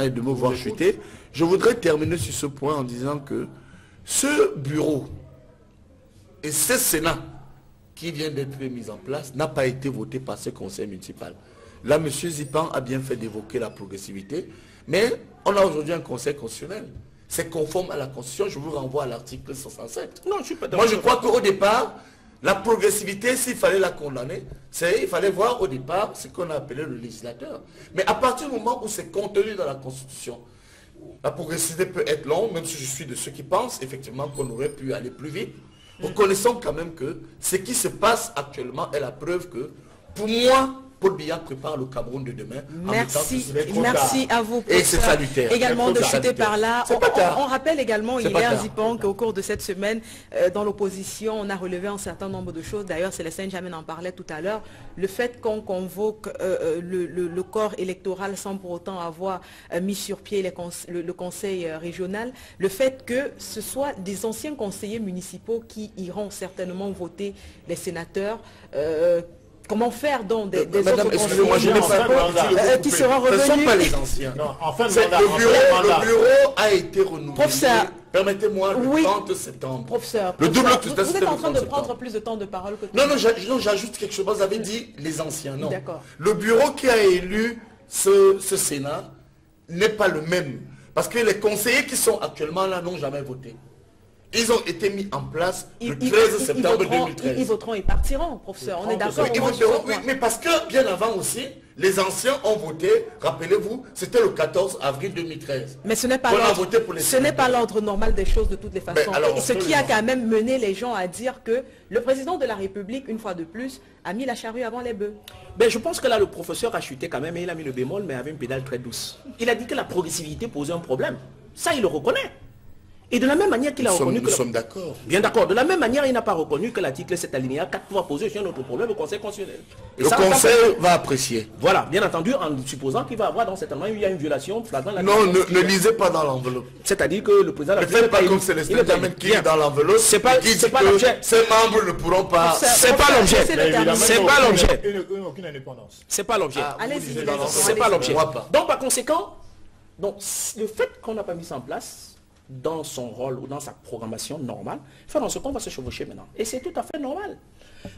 et de me voir chuter, je voudrais terminer sur ce point en disant que ce bureau et ce Sénat qui vient d'être mis en place n'a pas été voté par ce conseil municipal. Là, M. Zipan a bien fait d'évoquer la progressivité, mais on a aujourd'hui un conseil constitutionnel. C'est conforme à la Constitution, je vous renvoie à l'article 67. Non, je suis pas d'accord. Moi, je crois qu'au départ, la progressivité, s'il fallait la condamner, il fallait voir au départ ce qu'on a appelé le législateur. Mais à partir du moment où c'est contenu dans la Constitution, la progressivité peut être longue, même si je suis de ceux qui pensent effectivement qu'on aurait pu aller plus vite. Reconnaissons quand même que ce qui se passe actuellement est la preuve que, pour moi, Paul Biya prépare le Cameroun de demain. Merci à vous. Et c'est salutaire. Également de chuter par là. On rappelle également, Hilaire Zipan, qu'au cours de cette semaine, dans l'opposition, on a relevé un certain nombre de choses. D'ailleurs, Célestin Jamin en parlait tout à l'heure. Le fait qu'on convoque le corps électoral sans pour autant avoir mis sur pied le conseil régional, le fait que ce soit des anciens conseillers municipaux qui iront certainement voter les sénateurs, comment faire donc des Madame, excusez-moi, je n'ai pas qui seront revenus. Ce ne sont pas les anciens. Non, le bureau a été renouvelé. Permettez-moi le 30 septembre. Professeur, vous êtes en train de prendre plus de temps de parole que tout. Non, j'ajoute quelque chose. Vous avez dit les anciens, non. D'accord. Le bureau qui a élu ce Sénat n'est pas le même. Parce que les conseillers qui sont actuellement là n'ont jamais voté. Ils ont été mis en place le 13 septembre 2013. Ils voteront et partiront, professeur. On est d'accord. Oui, mais parce que bien avant aussi, les anciens ont voté, rappelez-vous, c'était le 14 avril 2013. Mais ce n'est pas l'ordre normal des choses de toutes les façons. Alors, ce qui a quand même mené les gens à dire que le président de la République, une fois de plus, a mis la charrue avant les bœufs. Ben, je pense que là, le professeur a chuté quand même et il a mis le bémol, mais avec une pédale très douce. Il a dit que la progressivité posait un problème. Ça, il le reconnaît. Et de la même manière qu'il a reconnu que... Nous sommes d'accord. Bien d'accord. De la même manière, il n'a pas reconnu que l'article 7 alinéa 4 pouvoir poser sur un autre problème au Conseil constitutionnel. Et le Conseil va apprécier. Voilà, bien entendu, en supposant qu'il va avoir dans cet amendement, il y a une violation flagrante. Non, ne lisez pas dans l'enveloppe. C'est-à-dire que le président... Ne faites pas comme Célestin Jamin qui lit dans l'enveloppe. C'est pas l'objet. Ces membres ne pourront pas... C'est pas l'objet. C'est pas l'objet. Aucune indépendance. C'est pas l'objet. Allez-y. C'est pas l'objet. Donc, par conséquent, le fait qu'on n'a pas mis ça en place, dans son rôle ou dans sa programmation normale, faire en sorte qu'on va se chevaucher maintenant. Et c'est tout à fait normal.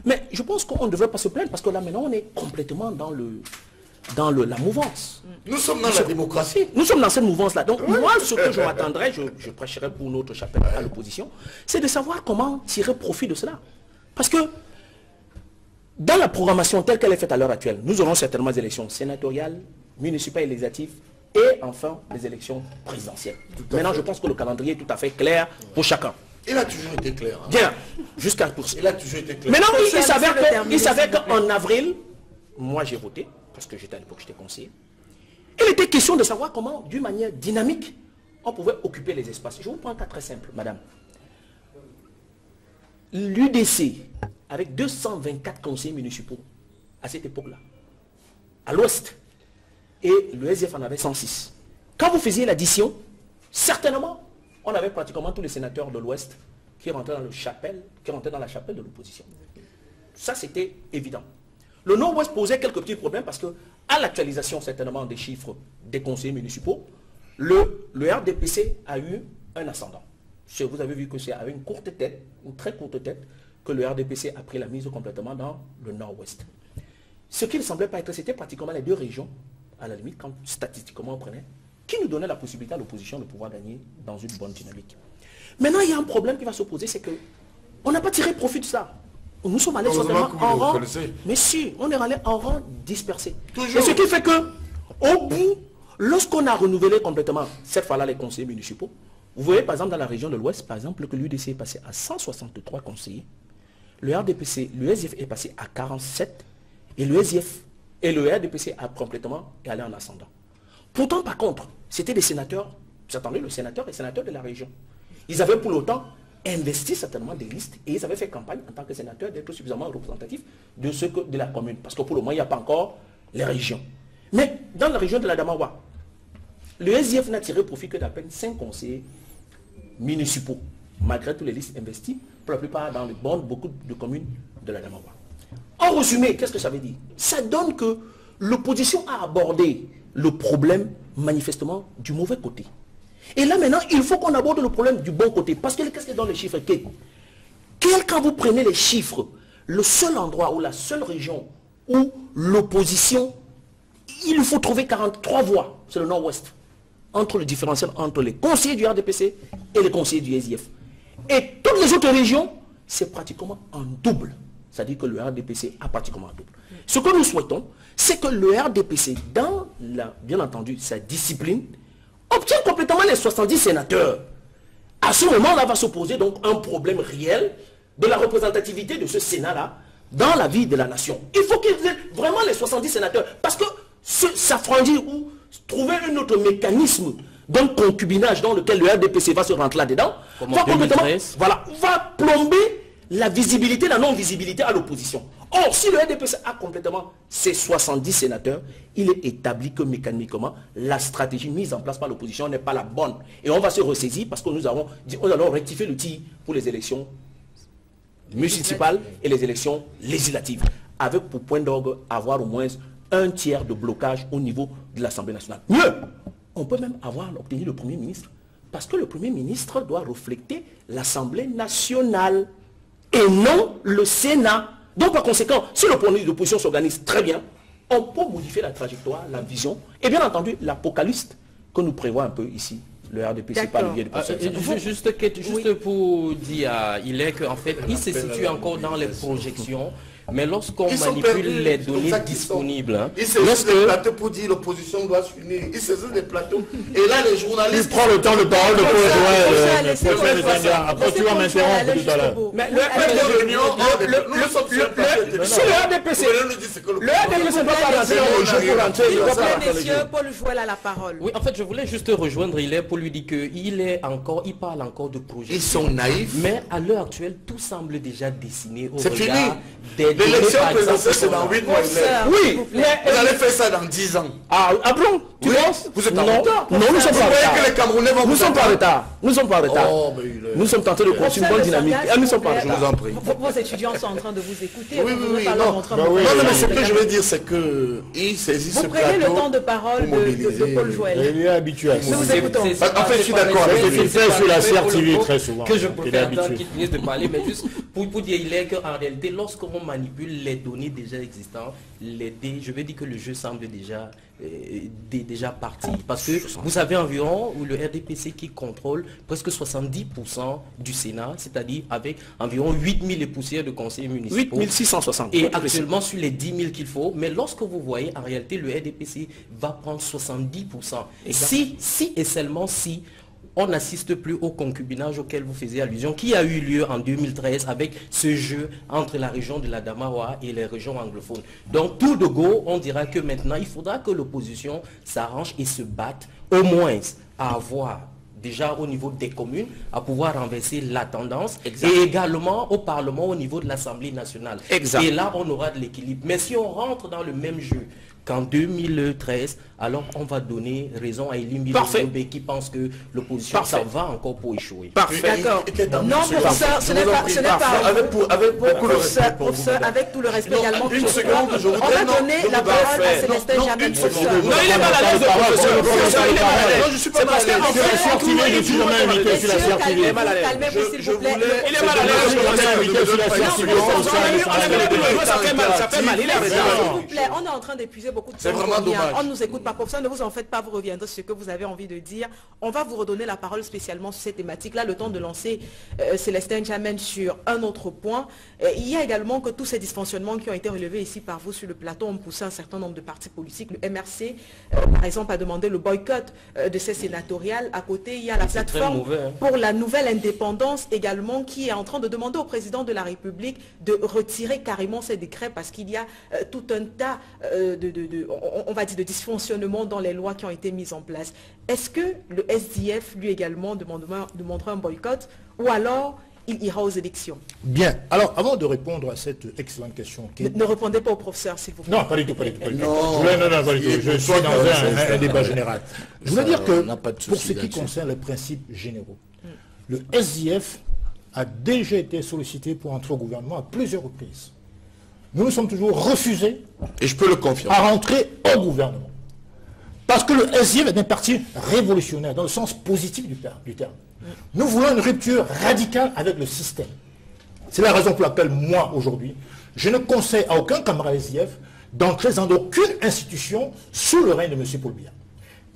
Mais je pense qu'on ne devrait pas se plaindre parce que là maintenant on est complètement dans la mouvance. Nous sommes dans la démocratie. Nous sommes dans cette mouvance-là. Donc moi, ce que je m'attendrais, je prêcherai pour notre chapelle à l'opposition, c'est de savoir comment tirer profit de cela. Parce que dans la programmation telle qu'elle est faite à l'heure actuelle, nous aurons certainement des élections sénatoriales, municipales et législatives, et enfin les élections présidentielles. Maintenant, je pense que le calendrier est tout à fait clair pour chacun. Il a toujours été clair. Hein. Bien, jusqu'à pour ça. Il a toujours été clair. Maintenant, il s'avère qu'en avril, moi j'ai voté, parce que j'étais à l'époque, j'étais conseiller. Il était question de savoir comment, d'une manière dynamique, on pouvait occuper les espaces. Je vous prends un cas très simple, madame. L'UDC, avec 224 conseillers municipaux, à cette époque-là, à l'ouest, et le SDF en avait 106. Quand vous faisiez l'addition, certainement, on avait pratiquement tous les sénateurs de l'Ouest qui rentraient dans la chapelle de l'opposition. Ça, c'était évident. Le Nord-Ouest posait quelques petits problèmes parce que, à l'actualisation certainement des chiffres des conseillers municipaux, le RDPC a eu un ascendant. Vous avez vu que c'est avec une très courte tête, que le RDPC a pris la mise complètement dans le Nord-Ouest. Ce qui ne semblait pas être, c'était pratiquement les deux régions, à la limite, quand statistiquement on prenait, qui nous donnait la possibilité à l'opposition de pouvoir gagner dans une bonne dynamique. Maintenant, il y a un problème qui va se poser, c'est que on n'a pas tiré profit de ça. Nous sommes allés certainement en rang, mais si, on est allé en rang dispersé. Et ce qui fait que, au bout, lorsqu'on a renouvelé complètement, cette fois-là, les conseillers municipaux, vous voyez par exemple dans la région de l'Ouest, par exemple, que l'UDC est passé à 163 conseillers, le RDPC, le SDF est passé à 47, et le SDF et le RDPC a complètement allé en ascendant. Pourtant, par contre, c'était des sénateurs, vous attendez, le sénateur et sénateur de la région. Ils avaient pour l'autant investi certainement des listes et ils avaient fait campagne en tant que sénateur d'être suffisamment représentatif de la commune. Parce que pour le moment, il n'y a pas encore les régions. Mais dans la région de la Damawa, le SDF n'a tiré profit que d'à peine 5 conseillers municipaux, malgré toutes les listes investies, pour la plupart dans beaucoup de communes de la Damawa. En résumé, qu'est-ce que ça veut dire? Ça donne que l'opposition a abordé le problème manifestement du mauvais côté. Et là maintenant, il faut qu'on aborde le problème du bon côté. Parce que qu'est-ce qui est dans les chiffres? Quand vous prenez les chiffres, le seul endroit ou la seule région où l'opposition, il faut trouver 43 voix, c'est le nord-ouest, entre le différentiel entre les conseillers du RDPC et les conseillers du SDF. Et toutes les autres régions, c'est pratiquement en double. C'est-à-dire que le RDPC a pratiquement en double. Ce que nous souhaitons, c'est que le RDPC, dans bien entendu sa discipline, obtient complètement les 70 sénateurs. À ce moment-là va se poser donc un problème réel de la représentativité de ce Sénat-là dans la vie de la nation. Il faut qu'ils aient vraiment les 70 sénateurs. Parce que s'affranchir ou trouver un autre mécanisme d'un concubinage dans lequel le RDPC va se rentrer là-dedans, va plomber la visibilité, la non-visibilité à l'opposition. Or, si le RDPC a complètement ses 70 sénateurs, il est établi que mécaniquement, la stratégie mise en place par l'opposition n'est pas la bonne. Et on va se ressaisir parce que nous allons rectifier le tir pour les élections municipales et les élections législatives. Avec pour point d'orgue avoir au moins un tiers de blocage au niveau de l'Assemblée nationale. Mieux, on peut même obtenir le Premier ministre. Parce que le Premier ministre doit refléter l'Assemblée nationale et non le Sénat. Donc par conséquent, si l'opposition s'organise très bien, on peut modifier la trajectoire, la vision, et bien entendu l'apocalypse que nous prévoit un peu ici le RDPC par le biais de juste pour dire, il est qu'en fait, il se situe encore dans les projections. Mais lorsqu'on manipule les données disponibles... Ils saisissent des plateaux pour dire l'opposition doit s'unir. Ils saisissent des plateaux. Et là, les journalistes... Tu prends le temps de parole de après tu vas m'interrompre tout à l'heure. Mais le RDPC... Le RDPC ne va pas rentrer dans le jeu pour rentrer. Messieurs, Paul Jouel a la parole. Oui, en fait, je voulais juste rejoindre Hilaire pour lui dire qu'il parle encore de projet. Ils sont naïfs. Mais à l'heure actuelle, tout semble déjà dessiné au regard des... L'élection présidentielle, c'est dans 8 mois. Oui, mais vous allez faire ça dans 10 ans. Ah bon? Tu penses? Vous êtes en retard. Non, nous sommes pas en retard. Que les Camerounais vont nous sommes pas en retard. Nous sommes pas en retard. Nous sommes tentés de construire une bonne dynamique. Nous sommes pas en retard. Je vous en prie. Vos étudiants sont en train de vous écouter. Oui. Non, mais ce que je veux dire, c'est qu'ils saisissent ce plateau. Vous prenez le temps de parole de Paul Joël. Il est habitué à ça. Nous vous écoutons. En fait, je suis d'accord avec ce qu'il fait sur la CRTV très souvent. Que je préfère attendre qu'il finisse de parler, mais juste pour dire, il est qu'en réalité, lorsqu'on manipule les données déjà existantes, je vais dire que le jeu semble déjà parti. Parce que vous avez environ le RDPC qui contrôle presque 70% du Sénat, c'est-à-dire avec environ 8000 et poussières de conseillers municipaux. 8660. Et actuellement sur les 10 000 qu'il faut. Mais lorsque vous voyez, en réalité, le RDPC va prendre 70%. Si et seulement si on n'assiste plus au concubinage auquel vous faisiez allusion, qui a eu lieu en 2013 avec ce jeu entre la région de la Damawa et les régions anglophones. Donc tout de go, on dira que maintenant, il faudra que l'opposition s'arrange et se batte au moins à avoir déjà au niveau des communes, à pouvoir renverser la tendance, et également au Parlement au niveau de l'Assemblée nationale. Et là, on aura de l'équilibre. Mais si on rentre dans le même jeu qu'en 2013, alors on va donner raison à Elie Mbé qui pense que l'opposition ça va encore pour échouer. Parfait. D'accord. Non, professeur, ce n'est pas... Avec tout le respect également. Une seconde, je voudrais... On va donner la parole à Célestin Jamais. Non, il est mal à l'aise, le professeur. Il est mal à l'aise. Non, je suis pas mal à l'aise. Je suis jamais invité sur la CRTV. Calmez-vous, s'il vous plaît. Il est mal à l'aise. Je suis invité sur la CRTV. Ça fait mal. Il est à raison. S'il vous plaît, on est en train d'épuiser refusé beaucoup de temps. C'est vraiment dommage. On ne nous écoute pas. Professeur, ne vous en faites pas, vous reviendrez sur ce que vous avez envie de dire. On va vous redonner la parole spécialement sur cette thématique-là, le temps de lancer Célestin Djamène sur un autre point. Il y a également que tous ces dysfonctionnements qui ont été relevés ici par vous sur le plateau ont poussé un certain nombre de partis politiques. Le MRC, par exemple, a demandé le boycott de ces sénatoriales. À côté, il y a la plateforme pour la nouvelle indépendance également qui est en train de demander au président de la République de retirer carrément ces décrets parce qu'il y a tout un tas on va dire de dysfonctionnements dans les lois qui ont été mises en place. Est-ce que le SDF lui également demandera un boycott ou alors il ira aux élections? Bien. Alors, avant de répondre à cette excellente question... Ne répondez pas au professeur, s'il vous plaît. Non, pas du tout, pas du tout. Non, pas du tout. Je suis dans un débat général. Je voulais dire que, pour ce qui concerne les principes généraux, le SDF a déjà été sollicité pour entrer au gouvernement à plusieurs reprises. Nous nous sommes toujours refusés, et je peux le confirmer, à rentrer au gouvernement. Parce que le SDF est un parti révolutionnaire, dans le sens positif du terme. Nous voulons une rupture radicale avec le système. C'est la raison pour laquelle, moi, aujourd'hui, je ne conseille à aucun camarade SDF d'entrer dans aucune institution sous le règne de M. Paul Biya.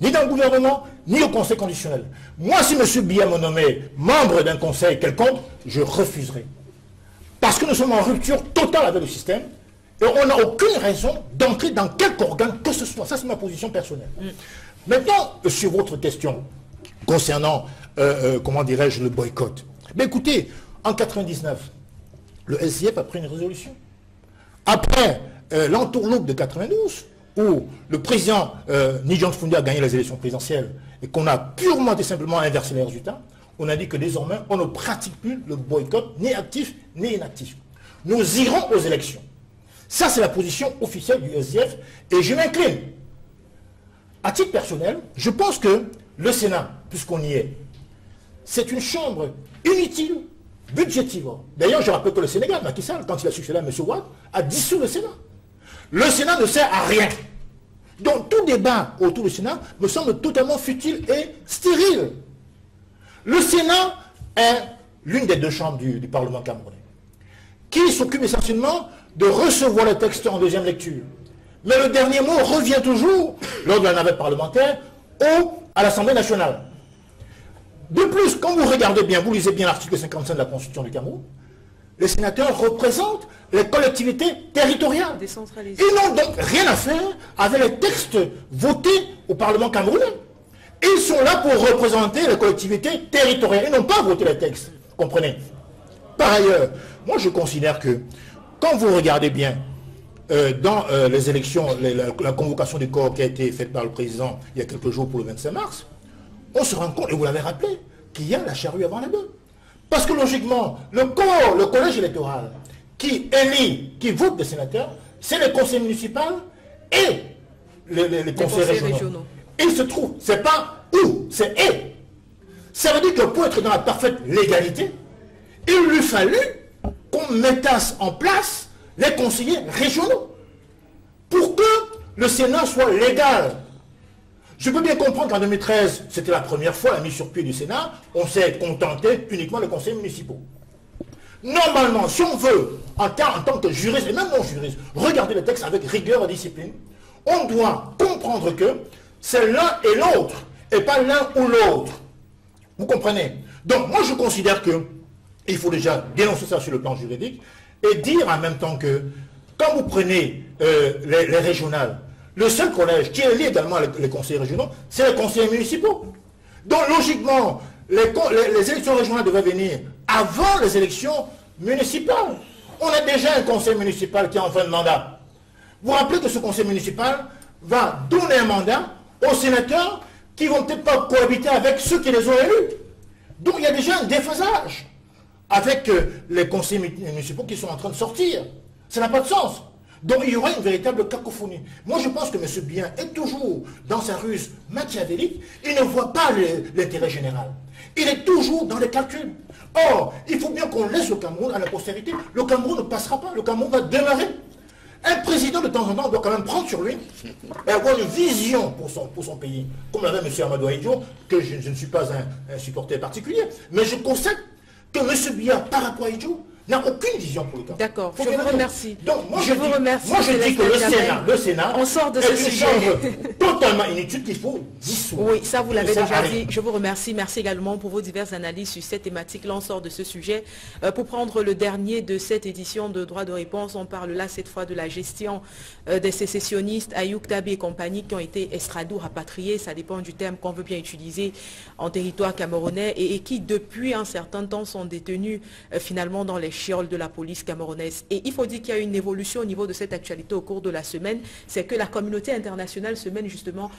Ni dans le gouvernement, ni au conseil constitutionnel. Moi, si M. Biya me nommait membre d'un conseil quelconque, je refuserai. Parce que nous sommes en rupture totale avec le système et on n'a aucune raison d'entrer dans quelque organe que ce soit. Ça, c'est ma position personnelle. Maintenant, sur votre question concernant, comment dirais-je, le boycott. Mais écoutez, en 1999, le SDF a pris une résolution. Après l'entourloupe de 92, où le président Nigel Fundi a gagné les élections présidentielles et qu'on a purement et simplement inversé les résultats, on a dit que désormais, on ne pratique plus le boycott, ni actif, ni inactif. Nous irons aux élections. Ça, c'est la position officielle du SDF, et je m'incline. À titre personnel, je pense que le Sénat, puisqu'on y est, c'est une chambre inutile, budgétivore. D'ailleurs, je rappelle que le Sénégal, Macky Sall, quand il a succédé à M. Ouad, a dissous le Sénat. Le Sénat ne sert à rien. Donc, tout débat autour du Sénat me semble totalement futile et stérile. Le Sénat est l'une des deux chambres du Parlement camerounais, qui s'occupe essentiellement de recevoir les textes en deuxième lecture. Mais le dernier mot revient toujours, lors de la navette parlementaire, à l'Assemblée nationale. De plus, quand vous regardez bien, vous lisez bien l'article 55 de la Constitution du Cameroun, les sénateurs représentent les collectivités territoriales. Ils n'ont donc rien à faire avec les textes votés au Parlement camerounais. Ils sont là pour représenter les collectivités territoriales. Ils n'ont pas voté les textes. Comprenez? Par ailleurs, moi je considère que, quand vous regardez bien, dans les élections, la convocation du corps qui a été faite par le président il y a quelques jours pour le 25 mars, on se rend compte, et vous l'avez rappelé, qu'il y a la charrue avant les bœufs. Parce que logiquement, le collège électoral qui élit, qui vote des sénateurs, c'est le conseil municipal et les conseils régionaux. Il se trouve, c'est pas où, c'est et. Ça veut dire que pour être dans la parfaite légalité, il lui fallut qu'on mettasse en place les conseillers régionaux pour que le Sénat soit légal. Je peux bien comprendre qu'en 2013, c'était la première fois la mise sur pied du Sénat, on s'est contenté uniquement des conseils municipaux. Normalement, si on veut, en tant que juriste, et même non juriste, regarder les textes avec rigueur et discipline, on doit comprendre que c'est l'un et l'autre, et pas l'un ou l'autre. Vous comprenez? Donc moi je considère qu'il faut déjà dénoncer ça sur le plan juridique, et dire en même temps que, quand vous prenez les régionales, le seul collège qui élit également les conseils régionaux, c'est les conseillers municipaux. Donc logiquement, les élections régionales devaient venir avant les élections municipales. On a déjà un conseil municipal qui est en fin de mandat. Vous vous rappelez que ce conseil municipal va donner un mandat aux sénateurs qui ne vont peut-être pas cohabiter avec ceux qui les ont élus. Donc il y a déjà un déphasage avec les conseils municipaux qui sont en train de sortir. Ça n'a pas de sens. Donc il y aura une véritable cacophonie. Moi je pense que M. Biya est toujours dans sa ruse machiavélique. Il ne voit pas l'intérêt général. Il est toujours dans les calculs. Or, il faut bien qu'on laisse le Cameroun à la postérité. Le Cameroun ne passera pas. Le Cameroun va demeurer. Un président de temps en temps doit quand même prendre sur lui et avoir une vision pour son pays. Comme l'avait M. Amadou Ahidjo, que je ne suis pas un supporter particulier. Mais je constate que M. Biya, par rapport à Ahidjo, n'a aucune vision pour le Cameroun. D'accord, je vous remercie. Donc, moi, je dis que le Sénat on sort de ce sujet totalement inutile qu'il faut dissoudre. Oui, ça vous l'avez déjà dit. Je vous remercie. Merci également pour vos diverses analyses sur cette thématique. Là, on sort de ce sujet. Pour prendre le dernier de cette édition de Droit de réponse, on parle là cette fois de la gestion des sécessionnistes, Ayoub Tabé et compagnie, qui ont été extradés ou rapatriés, ça dépend du terme qu'on veut bien utiliser, en territoire camerounais et qui, depuis un certain temps, sont détenus finalement dans les chioles de la police camerounaise. Et il faut dire qu'il y a une évolution au niveau de cette actualité au cours de la semaine, c'est que la communauté internationale se mène justement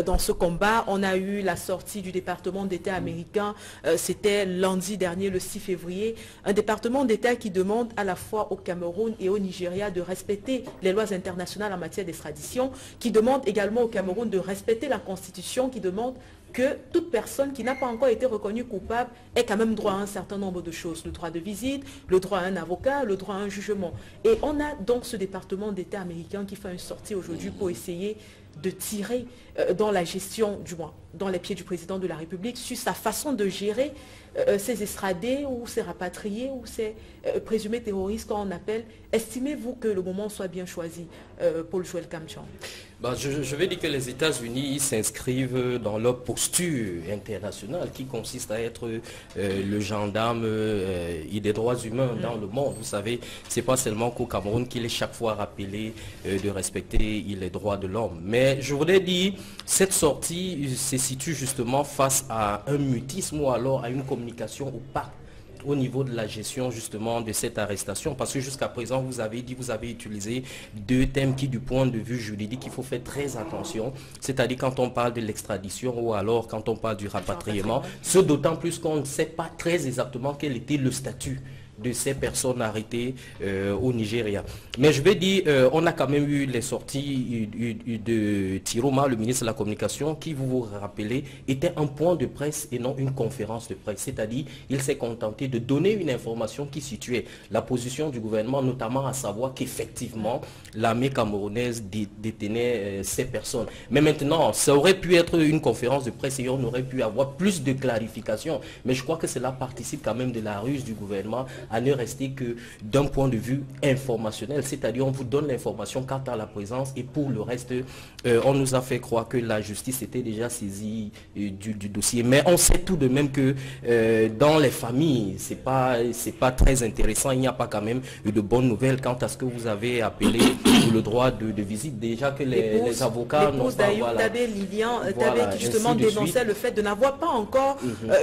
dans ce combat. On a eu la sortie du département d'État américain, c'était lundi dernier, le 6 février, un département d'État qui demande à la fois au Cameroun et au Nigeria de respecter les lois internationales en matière d'extradition, qui demande également au Cameroun de respecter la Constitution, qui demande que toute personne qui n'a pas encore été reconnue coupable ait quand même droit à un certain nombre de choses. Le droit de visite, le droit à un avocat, le droit à un jugement. Et on a donc ce département d'État américain qui fait une sortie aujourd'hui pour essayer de tirer dans la gestion, du moins dans les pieds du président de la République, sur sa façon de gérer ces extradés ou ces rapatriés ou ces présumés terroristes, comme on appelle. Estimez-vous que le moment soit bien choisi, Paul Joël Kamchan? Je vais dire que les États-Unis s'inscrivent dans leur posture internationale qui consiste à être le gendarme des droits humains dans le monde. Vous savez, ce n'est pas seulement qu'au Cameroun qu'il est chaque fois rappelé de respecter les droits de l'homme. Mais je voudrais dire, cette sortie se situe justement face à un mutisme ou alors à une communication opaque au niveau de la gestion justement de cette arrestation, parce que jusqu'à présent vous avez utilisé deux thèmes qui du point de vue juridique il faut faire très attention, c'est-à-dire quand on parle de l'extradition ou alors quand on parle du rapatriement, ce d'autant plus qu'on ne sait pas très exactement quel était le statut de ces personnes arrêtées au Nigeria. Mais je vais dire, on a quand même eu les sorties de Tiroma, le ministre de la Communication, qui, vous vous rappelez, était un point de presse et non une conférence de presse. C'est-à-dire, il s'est contenté de donner une information qui situait la position du gouvernement, notamment à savoir qu'effectivement, l'armée camerounaise détenait ces personnes. Mais maintenant, ça aurait pu être une conférence de presse et on aurait pu avoir plus de clarification. Mais je crois que cela participe quand même de la ruse du gouvernement à ne rester que d'un point de vue informationnel, c'est-à-dire on vous donne l'information quant à la présence et pour le reste, on nous a fait croire que la justice était déjà saisie du dossier. Mais on sait tout de même que dans les familles, c'est pas très intéressant, il n'y a pas quand même de bonnes nouvelles quant à ce que vous avez appelé le droit de visite. Déjà que les avocats n'ont pas... Tabé, Lilian Tabé, qui justement dénonçait le fait de n'avoir pas encore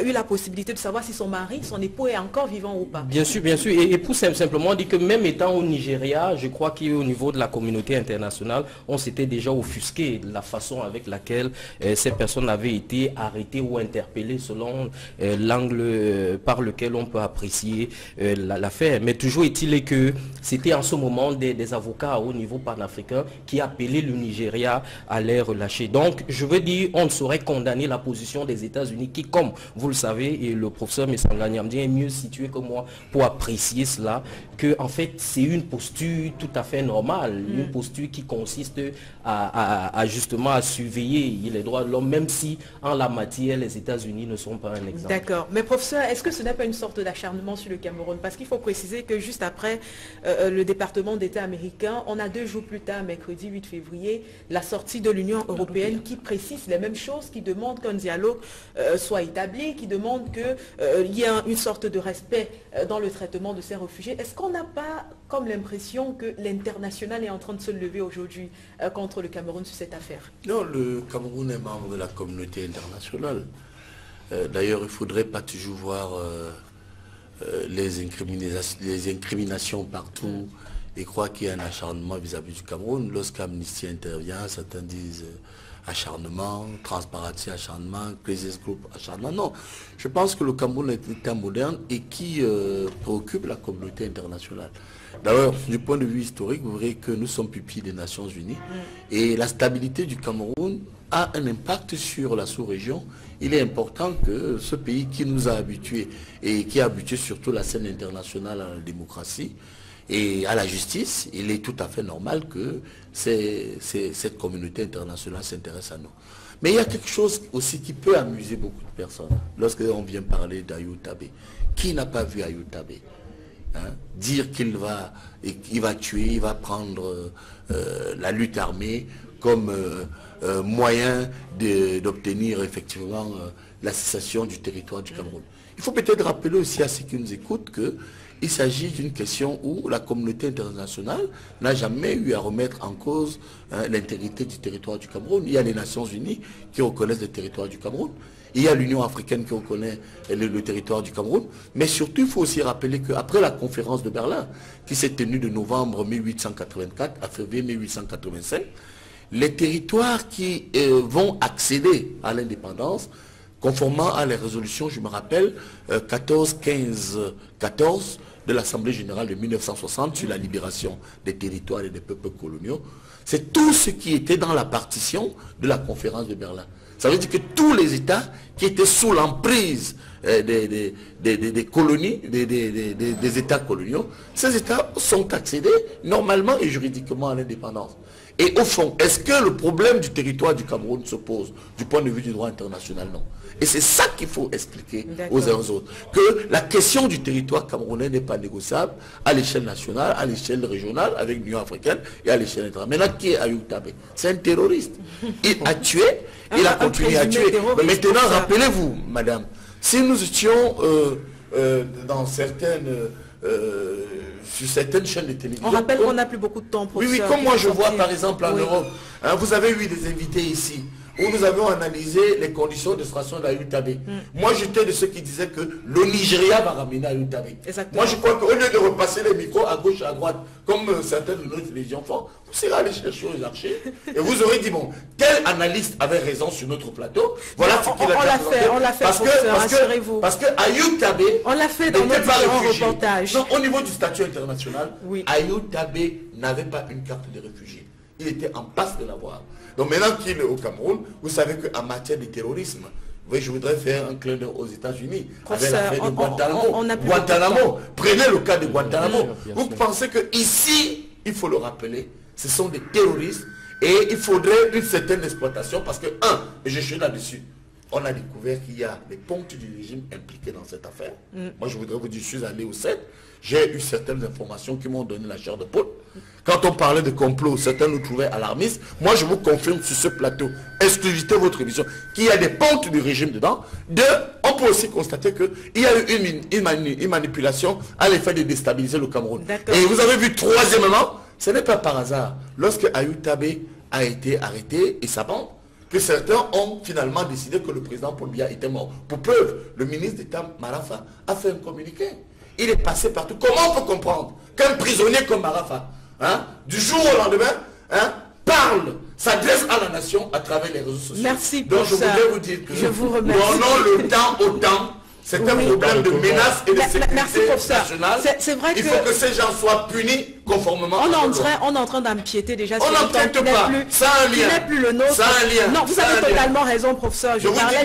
eu la possibilité de savoir si son mari, son époux est encore vivant ou pas. Bien sûr. Et pour simplement dire que même étant au Nigeria, je crois qu'au niveau de la communauté internationale, on s'était déjà offusqué de la façon avec laquelle ces personnes avaient été arrêtées ou interpellées selon l'angle par lequel on peut apprécier l'affaire. Mais toujours est-il que c'était en ce moment des avocats au niveau panafricain qui appelaient le Nigeria à les relâcher. Donc, je veux dire, on ne saurait condamner la position des États-Unis qui, comme vous le savez, et le professeur Messanga Nyamdi est mieux situé que moi pour apprécier cela, que en fait c'est une posture tout à fait normale, une posture qui consiste à justement à surveiller les droits de l'homme, même si en la matière les États-Unis ne sont pas un exemple. D'accord, mais professeur, est-ce que ce n'est pas une sorte d'acharnement sur le Cameroun? Parce qu'il faut préciser que juste après le département d'État américain, on a 2 jours plus tard, mercredi 8 février, la sortie de l'Union européenne qui précise les mêmes choses, qui demande qu'un dialogue soit établi, qui demande qu'il y ait une sorte de respect dans le traitement de ces réfugiés. Est-ce qu'on n'a pas comme l'impression que l'international est en train de se lever aujourd'hui contre le Cameroun sur cette affaire? Non, le Cameroun est membre de la communauté internationale. D'ailleurs, il ne faudrait pas toujours voir les incriminations partout et croire qu'il y a un acharnement vis-à-vis du Cameroun. Lorsqu'Amnesty intervient, certains disent acharnement, Transparency acharnement, Crisis Group acharnement. Non, je pense que le Cameroun est un État moderne et qui préoccupe la communauté internationale. D'ailleurs, du point de vue historique, vous verrez que nous sommes pupilles des Nations Unies et la stabilité du Cameroun a un impact sur la sous-région. Il est important que ce pays qui nous a habitués et qui a habitué surtout la scène internationale à la démocratie et à la justice, il est tout à fait normal que cette communauté internationale s'intéresse à nous. Mais il y a quelque chose aussi qui peut amuser beaucoup de personnes lorsqu'on vient parler d'Ayoub Tabé. Qui n'a pas vu Ayoub Tabé? dire qu'il va tuer, il va prendre la lutte armée comme moyen d'obtenir effectivement la cessation du territoire du Cameroun. Il faut peut-être rappeler aussi à ceux qui nous écoutent qu'il s'agit d'une question où la communauté internationale n'a jamais eu à remettre en cause l'intégrité du territoire du Cameroun. Il y a les Nations Unies qui reconnaissent le territoire du Cameroun. Il y a l'Union africaine qui reconnaît le territoire du Cameroun. Mais surtout, il faut aussi rappeler qu'après la conférence de Berlin, qui s'est tenue de novembre 1884 à février 1885, les territoires qui vont accéder à l'indépendance, conformément à les résolutions, je me rappelle, 14-15-14 de l'Assemblée générale de 1960 sur la libération des territoires et des peuples coloniaux, c'est tout ce qui était dans la partition de la conférence de Berlin. Ça veut dire que tous les États qui étaient sous l'emprise des colonies, des États coloniaux, ces États sont accédés normalement et juridiquement à l'indépendance. Et au fond, est-ce que le problème du territoire du Cameroun se pose du point de vue du droit international? Non. Et c'est ça qu'il faut expliquer aux uns aux autres. Que la question du territoire camerounais n'est pas négociable à l'échelle nationale, à l'échelle régionale, avec l'Union africaine et à l'échelle internationale. Maintenant, qui est Ayou Tabé? C'est un terroriste. Il a tué, il a continué à tuer. Mais maintenant, rappelez-vous, madame, si nous étions dans certaines... sur certaines chaînes de télévision. On rappelle qu'on n'a plus beaucoup de temps pour ça. Oui, comme moi je vois par exemple en Europe, vous avez eu des invités ici, où nous avons analysé les conditions d'extraction d'Ayou Tabé. Moi j'étais de ceux qui disaient que le Nigeria va ramener Ayou Tabé. Moi je crois qu'au lieu de repasser les micros à gauche, à droite, comme certaines de nos télévisions font, vous serez allés chercher aux archers et vous aurez dit, bon, tel analyste avait raison sur notre plateau, voilà ce qu'il a fait. On l'a fait, rassurez-vous. Parce que Ayou Tabé, on l'a fait dans notre reportage. Non, au niveau du statut international, Ayou Tabé n'avait pas une carte de réfugié. Il était en passe de l'avoir. Donc maintenant qu'il est au Cameroun, vous savez qu'en matière de terrorisme, oui, je voudrais faire un clin d'œil aux États-Unis avec l'affaire de Guantanamo. Guantanamo, prenez le cas de Guantanamo. Vous pensez qu'ici, il faut le rappeler, ce sont des terroristes et il faudrait une certaine exploitation parce que, et je suis là-dessus, on a découvert qu'il y a des ponctes du régime impliqués dans cette affaire. Moi, je voudrais vous dire, je suis allé au 7, j'ai eu certaines informations qui m'ont donné la chair de poule. Quand on parlait de complot, certains nous trouvaient alarmistes. Moi, je vous confirme sur ce plateau, exclusivité votre émission, qu'il y a des ponctes du régime dedans. On peut aussi constater qu'il y a eu une manipulation à l'effet de déstabiliser le Cameroun. Et vous avez vu, troisièmement, ce n'est pas par hasard, lorsque Ayou Tabé a été arrêté et sa bande, que certains ont finalement décidé que le président Paul Biya était mort. Pour preuve, le ministre d'État Marafa a fait un communiqué. Il est passé partout. Comment on peut comprendre qu'un prisonnier comme Marafa, du jour au lendemain, parle, s'adresse à la nation à travers les réseaux sociaux? Merci pour Donc je voulais vous dire que je vous remercie. Donnons le temps au temps. C'est un problème de menace et de sécurité nationale. C'est vrai Il faut que ces gens soient punis conformément à la loi. On est en train d'empiéter déjà sur le temps qui n'est plus le nôtre. Non, vous avez totalement raison, professeur. Je parlais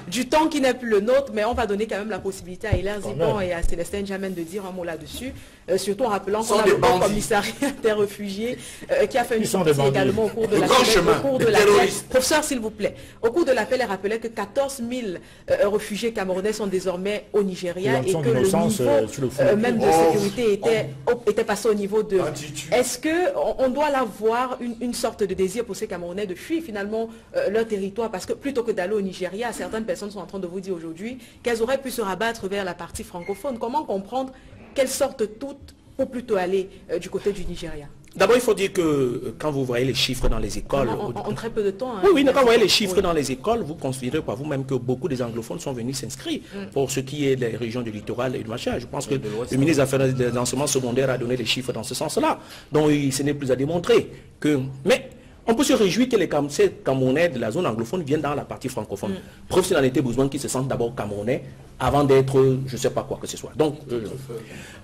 du temps qui n'est plus le nôtre, mais on va donner quand même la possibilité à Hilaire Zibon et à Célestin Jamen de dire un mot là-dessus. Surtout en rappelant qu'on a le commissariat des réfugiés qui a fait une sortie également au cours de l'appel. Professeur, s'il vous plaît, au cours de l'appel, il rappelait que 14 000 réfugiés camerounais sont désormais au Nigeria et que le niveau même de sécurité était passé au niveau de... Est-ce qu'on doit là voir une sorte de désir pour ces Camerounais de fuir finalement leur territoire? Parce que plutôt que d'aller au Nigeria, certaines personnes sont en train de vous dire aujourd'hui qu'elles auraient pu se rabattre vers la partie francophone. Comment comprendre qu'elles sortent toutes pour plutôt aller du côté du Nigeria? D'abord, il faut dire que quand vous voyez les chiffres dans les écoles... En très peu de temps. Oui, quand vous voyez les chiffres dans les écoles, vous considérez par vous-même que beaucoup des anglophones sont venus s'inscrire pour ce qui est des régions du littoral et du machin. Je pense que le ministre des Affaires de l'enseignement secondaire a donné les chiffres dans ce sens-là. Donc, ce n'est plus à démontrer que... Mais on peut se réjouir que ces Camerounais de la zone anglophone viennent dans la partie francophone. Preuve s'il en était besoin qu'ils se sentent d'abord Camerounais avant d'être je ne sais pas quoi que ce soit. Donc,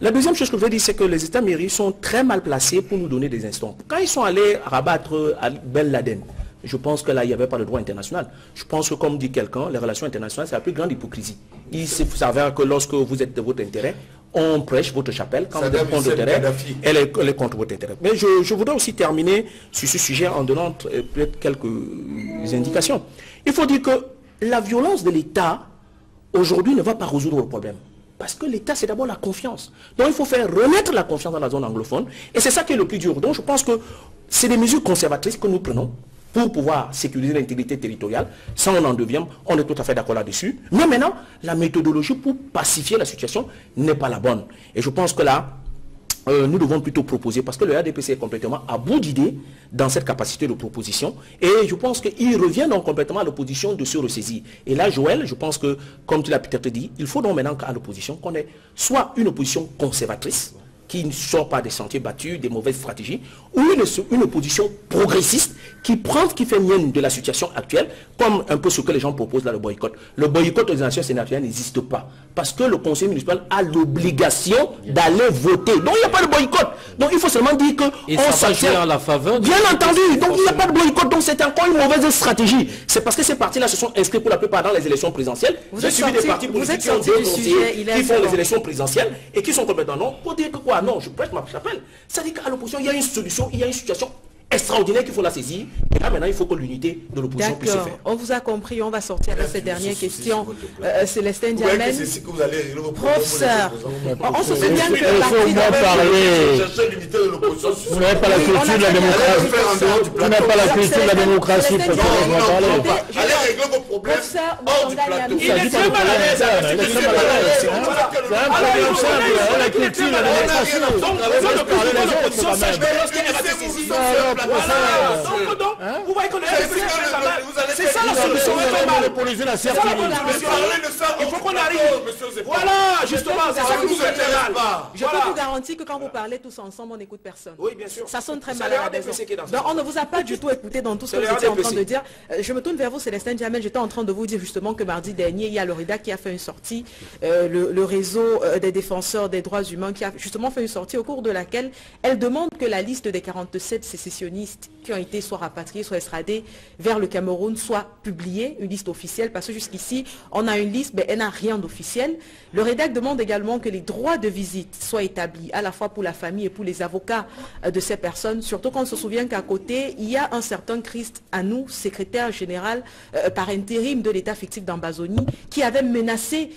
la deuxième chose que je veux dire, c'est que les États-Unis sont très mal placés pour nous donner des instants. Quand ils sont allés rabattre Ben Laden, je pense que là, il n'y avait pas de droit international. Je pense que, comme dit quelqu'un, les relations internationales, c'est la plus grande hypocrisie. Il s'avère que lorsque vous êtes de votre intérêt, on prêche votre chapelle. Quand vous êtes contre votre intérêt, elle est contre votre intérêt. Mais je voudrais aussi terminer sur ce sujet en donnant peut-être quelques indications. Il faut dire que la violence de l'État, aujourd'hui, ne va pas résoudre le problème. Parce que l'État, c'est d'abord la confiance. Donc il faut faire renaître la confiance dans la zone anglophone. Et c'est ça qui est le plus dur. Donc je pense que c'est des mesures conservatrices que nous prenons pour pouvoir sécuriser l'intégrité territoriale. Ça, on en devient, on est tout à fait d'accord là-dessus. Mais maintenant, la méthodologie pour pacifier la situation n'est pas la bonne. Et je pense que là, nous devons plutôt proposer, parce que le RDPC est complètement à bout d'idées dans cette capacité de proposition, et je pense qu'il revient donc complètement à l'opposition de se ressaisir. Et là, Joël, je pense que, comme tu l'as peut-être dit, il faut donc maintenant qu'à l'opposition, qu'on ait soit une opposition conservatrice, qui ne sort pas des sentiers battus, des mauvaises stratégies, ou une opposition progressiste qui fait mienne de la situation actuelle, comme un peu ce que les gens proposent là, le boycott. Le boycott aux élections sénatoriales n'existe pas, parce que le conseil municipal a l'obligation d'aller voter. Donc il n'y a pas de boycott. Donc il faut seulement dire que on s'attire à la faveur. Bien entendu, donc il n'y a pas de boycott, donc c'est encore une mauvaise stratégie. C'est parce que ces partis-là se sont inscrits pour la plupart dans les élections présidentielles. J'ai suivi des partis politiques qui ont deux conseillers qui font les élections présidentielles et qui sont complètement non pour dire que quoi. Non, je prête ma chapelle. Ça dit qu'à l'opposition, il y a une solution, il y a une situation extraordinaire qu'il faut la saisir. Et là, maintenant, il faut que l'unité de l'opposition puisse se faire. On vous a compris, on va sortir de cette dernière question. Célestin Diamène. Professeur, on se souvient que vous n'avez pas la culture de la démocratie. Vous n'avez pas la culture de la démocratie. Allez régler vos problèmes hors du plateau. Il est très mal à l'aise. C'est un problème simple. La culture de la démocratie. Vous voyez qu'on c'est ça la solution. Il faut qu'on arrive. Voilà, justement, c'est ça que nous intéresse. Je peux vous garantir que quand vous parlez tous ensemble, on n'écoute personne. Oui, bien sûr. Ça sonne très mal à la maison. Donc on ne vous a pas du tout écouté dans tout ce que vous étiez en train de dire. Je me tourne vers vous, Célestin Diamène. J'étais en train de vous dire justement que mardi dernier, il y a l'ORIDA qui a fait une sortie, le réseau des défenseurs des droits humains qui a justement fait une sortie au cours de laquelle elle demande que la liste des 47 sécessionnistes qui ont été soit rapatriés, soit extradés vers le Cameroun soit publiée, une liste officielle, parce que jusqu'ici, on a une liste, mais elle n'a rien d'officiel. Le REDAC demande également que les droits de visite soient établis, à la fois pour la famille et pour les avocats de ces personnes, surtout quand on se souvient qu'à côté, il y a un certain Christ Anou, secrétaire général par intérim de l'État fictif d'Ambazonie, qui avait menacé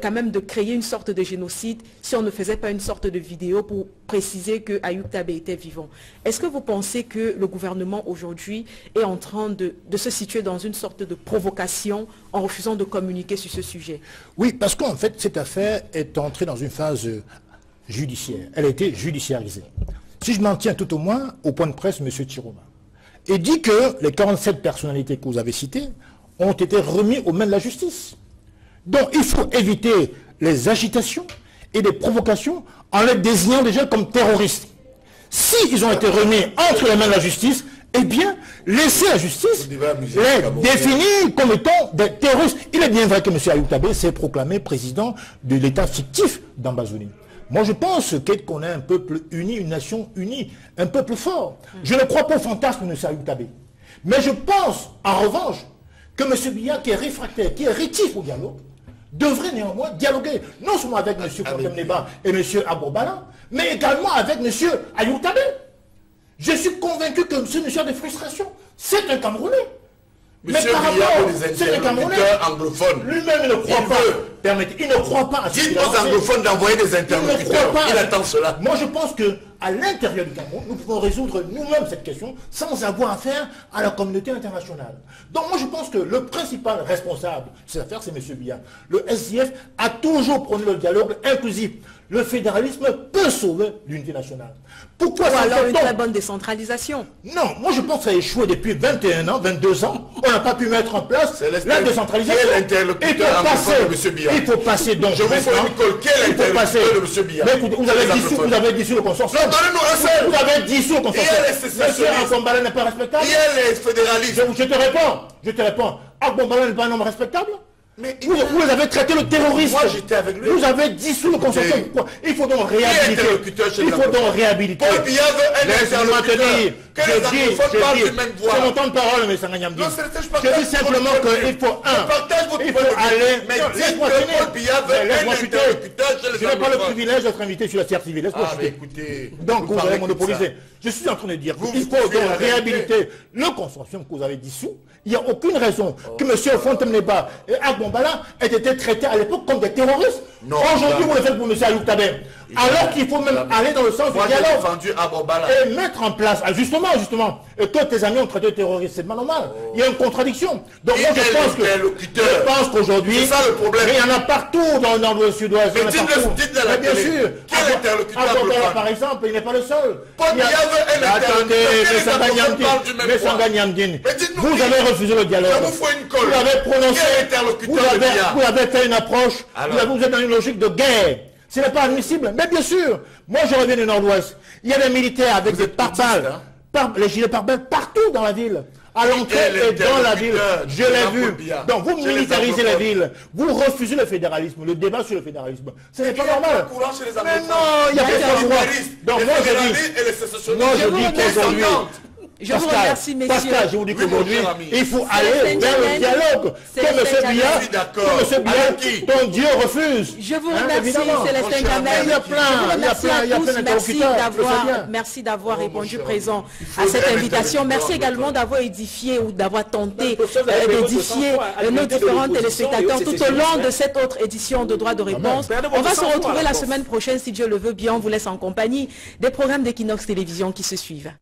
quand même de créer une sorte de génocide si on ne faisait pas une sorte de vidéo pour préciser que Ayoub Tabé était vivant. Est-ce que vous pensez que le gouvernement aujourd'hui est en train de se situer dans une sorte de provocation en refusant de communiquer sur ce sujet? Oui, parce qu'en fait, cette affaire est entrée dans une phase judiciaire. Elle a été judiciarisée. Si je m'en tiens tout au moins au point de presse, M. Tiroma, et dit que les 47 personnalités que vous avez citées ont été remis aux mains de la justice. Donc, il faut éviter les agitations et les provocations en les désignant déjà comme terroristes. S'ils ont été remis entre les mains de la justice, eh bien, laissez la justice les définir comme étant des terroristes. Il est bien vrai que M. Ayoub Tabé s'est proclamé président de l'État fictif d'Ambazonie. Moi, je pense qu'on est un peuple uni, une nation unie, un peuple fort. Je ne crois pas au fantasme de M. Ayoub Tabé. Mais je pense, en revanche, que M. Biya, qui est réfractaire, qui est rétif au dialogue, devrait néanmoins dialoguer, non seulement avec M. Fontem Neba et M. Agbobala, mais également avec M. Ayoub Tabé. Je suis convaincu que ce monsieur a des frustrations. C'est un Camerounais. Monsieur Biya, des interlocuteurs anglophones. Lui-même, il ne croit pas. Permettez, il ne croit pas à ce dites aux anglophones d'envoyer des interlocuteurs. Il attend cela. Moi, je pense qu'à l'intérieur du Cameroun, nous pouvons résoudre nous-mêmes cette question sans avoir affaire à la communauté internationale. Donc, moi, je pense que le principal responsable de cette affaire, c'est M. Biya. Le SDF a toujours prôné le dialogue inclusif. Le fédéralisme peut sauver l'unité nationale. Pourquoi ça alors une très bonne décentralisation? Non, moi je pense que ça a échoué depuis 21 ans, 22 ans. On n'a pas pu mettre en place la décentralisation. Il faut passer donc. Je vous fais une colle. Quel interlocuteur de M. Biya? Vous avez dissous le consortium. Non, donnez-nous un seul. Vous avez dissous le consortium. Monsieur Agbonbala n'est pas respectable. Il y a les fédéralistes. Je te réponds. Agbonbala n'est pas un homme respectable. Mais vous avez traité le terroriste. Moi j'étais avec lui. Vous avez dissous le consortium. Il faut donc réhabiliter. Il faut donc réhabiliter. Paul Biya veut un interlocuteur. Que les anglophones parlent du même voix. C'est mon temps de parole, mais Sanganyamdi. Je dis simplement qu'il faut il faut aller. Mais dites que Paul Biya veut un interlocuteur chez les anglophones. Je n'ai pas le privilège d'être invité sur la terre civile. Laisse-moi écoutez. Donc vous avez monopolisé. Je suis en train de dire qu'il faut donc réhabiliter le consortium que vous avez dissous. Il n'y a aucune raison que M. Fontem Neba et Agbonbala aient été traités à l'époque comme des terroristes. Aujourd'hui, vous le faites pour M. Ayoub Tabé. Alors qu'il faut même aller dans le sens du dialogue. Et mettre en place, justement, et toi tes amis ont traité de terroriste, c'est pas normal. Il y a une contradiction. Donc moi je pense qu'aujourd'hui, c'est ça le problème. Mais il y en a partout dans le sud-ouest. Mais dites de la bien télé. sûr. Quel interlocuteur par exemple, il n'est pas le seul. Attendez, mais Sanganyamdine, vous avez refusé le dialogue. Vous avez prononcé, vous avez fait une approche, vous êtes dans une logique de guerre. Ce n'est pas admissible. Mais bien sûr, moi je reviens du nord-ouest. Il y a des militaires avec des pare-balles, les gilets pare-balles partout dans la ville. À l'entrée et dans la ville. Je l'ai vu. Donc vous militarisez la ville. Vous refusez le fédéralisme, le débat sur le fédéralisme. Ce n'est pas normal. Mais non, il y a pas de droit. Donc moi je dis qu'aujourd'hui... Je vous remercie, messieurs. Pascal, je vous dis qu'aujourd'hui, il faut aller vers le dialogue. Comme M. Biya, ton Dieu refuse. Je vous remercie, Célestin Gamel. Il y a plein. Merci d'avoir répondu présent à cette invitation. Merci également d'avoir édifié ou d'avoir tenté d'édifier nos différents téléspectateurs tout au long de cette autre édition de Droit de réponse. On va se retrouver la semaine prochaine, si Dieu le veut bien. On vous laisse en compagnie des programmes d'Equinox Télévision qui se suivent.